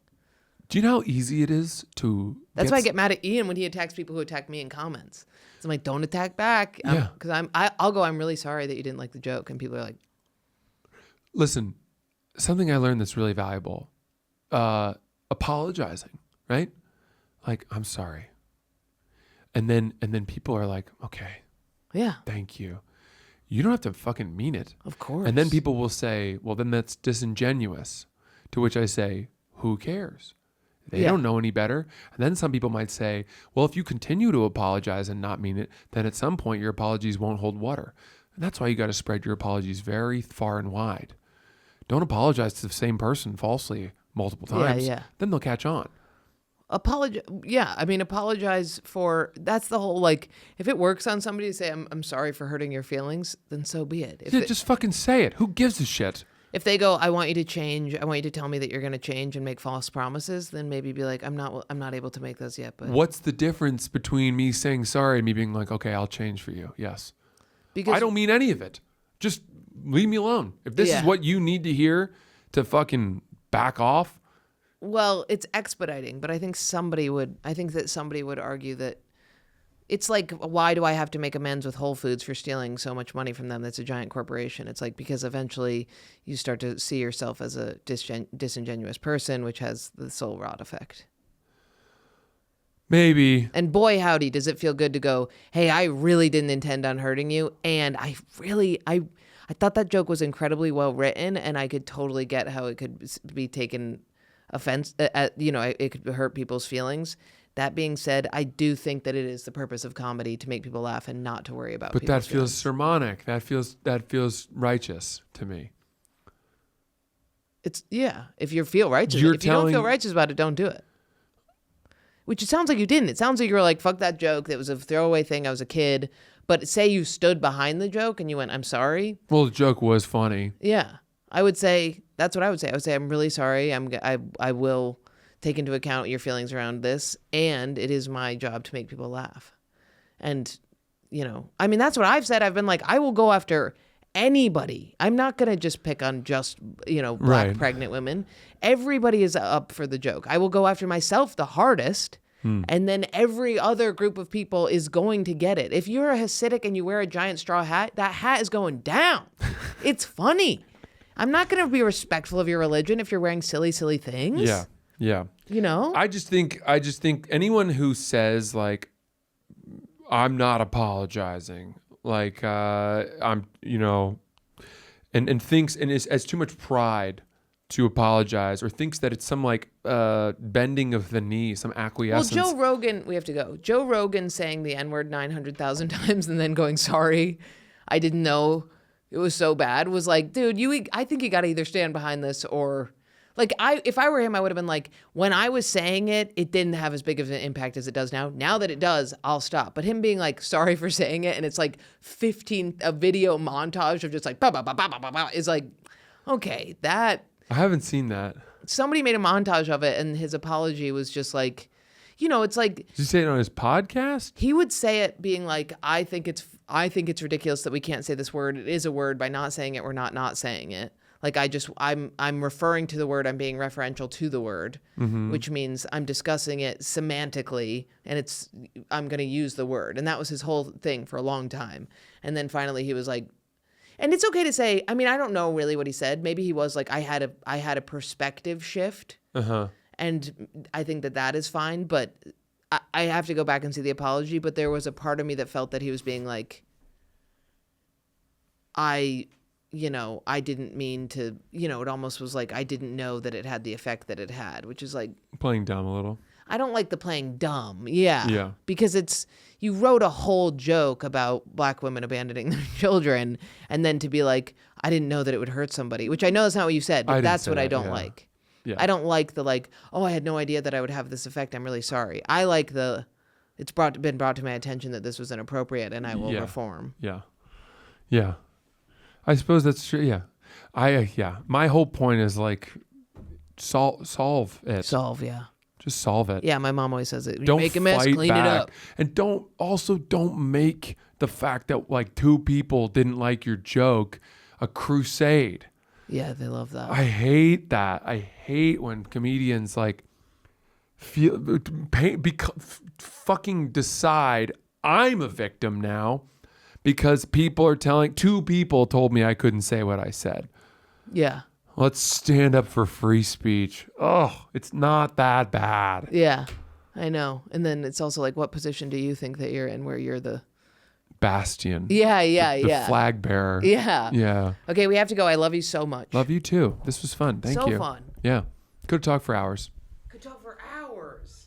Do you know how easy it is to... That's why I get mad at Ian when he attacks people who attack me in comments. So I'm like, don't attack back. Because I'll go, I'm really sorry that you didn't like the joke. And people are like... Listen, something I learned that's really valuable. Apologizing, right? I'm sorry. And then people are like, okay. Yeah. Thank you. you don't have to fucking mean it. Of course. And then people will say, well, then that's disingenuous. To which I say, who cares? They don't know any better. And then some people might say, well, if you continue to apologize and not mean it, then at some point your apologies won't hold water. And that's why you got to spread your apologies very far and wide. Don't apologize to the same person falsely multiple times. Then they'll catch on. Apologize for, that's the whole, like, if it works on somebody to say, I'm sorry for hurting your feelings, then so be it. Just fucking say it. Who gives a shit? If they go, I want you to change, I want you to tell me that you're going to change and make false promises, then maybe be like, I'm not able to make those yet. But what's the difference between me saying sorry and me being like, okay, I'll change for you? Yes. Because I don't mean any of it. Just leave me alone. If this is what you need to hear to fucking back off. Well, it's expediting, but I think that somebody would argue that it's like, why do I have to make amends with Whole Foods for stealing so much money from them? That's a giant corporation. It's like, because eventually you start to see yourself as a disingenuous person, which has the soul rot effect. Maybe. And boy, howdy, does it feel good to go, hey, I really didn't intend on hurting you. And I thought that joke was incredibly well written, and I could totally get how it could be taken offense at, it could hurt people's feelings. That being said, I do think that it is the purpose of comedy to make people laugh and not to worry about But that feels feelings. sermonic. That feels righteous to me. If you feel righteous. If you don't feel righteous about it, don't do it. Which it sounds like you didn't. It sounds like you were like, fuck that joke. That was a throwaway thing. I was a kid. But say you stood behind the joke and you went, I'm sorry. Well, the joke was funny. Yeah. I would say, that's what I would say. I would say, I'm really sorry. I will take into account your feelings around this, and it is my job to make people laugh. And, that's what I've said. I've been like, I will go after anybody. I'm not going to just pick on just, black pregnant women. Everybody is up for the joke. I will go after myself the hardest, and then every other group of people is going to get it. If you're a Hasidic and you wear a giant straw hat, that hat is going down. It's funny. I'm not going to be respectful of your religion if you're wearing silly, silly things. Yeah. Yeah. I just think anyone who says like, I'm not apologizing, like, I'm, and thinks, and has too much pride to apologize, or thinks that it's some like, bending of the knee, some acquiescence. Well, Joe Rogan, we have to go. Joe Rogan saying the N-word 900,000 times and then going, sorry, I didn't know it was so bad, was like, dude, I think you got to either stand behind this or... Like, if I were him, I would have been like, when I was saying it, it didn't have as big of an impact as it does now. Now that it does, I'll stop. But him being like, sorry for saying it, and it's like a video montage of just like, bah, bah, bah, bah, bah, bah, bah, is like, okay, that... I haven't seen that. Somebody made a montage of it, and his apology was just like, it's like... Did you say it on his podcast? He would say it being like, I think it's ridiculous that we can't say this word. It is a word. By not saying it, we're not saying it. Like I'm referring to the word, I'm being referential to the word, which means I'm discussing it semantically, and I'm going to use the word. And that was his whole thing for a long time. And then finally he was like, and it's okay to say, I mean, I don't know really what he said. Maybe he was like, I had a perspective shift. And I think that is fine, but I have to go back and see the apology. But there was a part of me that felt that he was being like, I didn't mean to, it almost was like I didn't know that it had the effect that it had, which is like... Playing dumb a little. I don't like the playing dumb. Yeah. Yeah. Because you wrote a whole joke about black women abandoning their children, and then to be like, I didn't know that it would hurt somebody, which I know that's not what you said, but that's what I don't like. Yeah. I don't like the I had no idea that I would have this effect. I'm really sorry. I like it's been brought to my attention that this was inappropriate, and I will reform. Yeah. Yeah. I suppose that's true. Yeah. My whole point is like, solve it. Yeah. Just solve it. Yeah. My mom always says it. Don't make a mess, clean it up. And don't make the fact that like two people didn't like your joke a crusade. Yeah. They love that. I hate that. I hate when comedians like fucking decide I'm a victim now. Because two people told me I couldn't say what I said. Yeah. Let's stand up for free speech. Oh, it's not that bad. Yeah, I know. And then it's also like, what position do you think that you're in where you're the bastion. Yeah, The flag bearer. Yeah. Yeah. Okay, we have to go. I love you so much. Love you too. This was fun. Thank you. So fun. Yeah. Could talk for hours. Could talk for hours.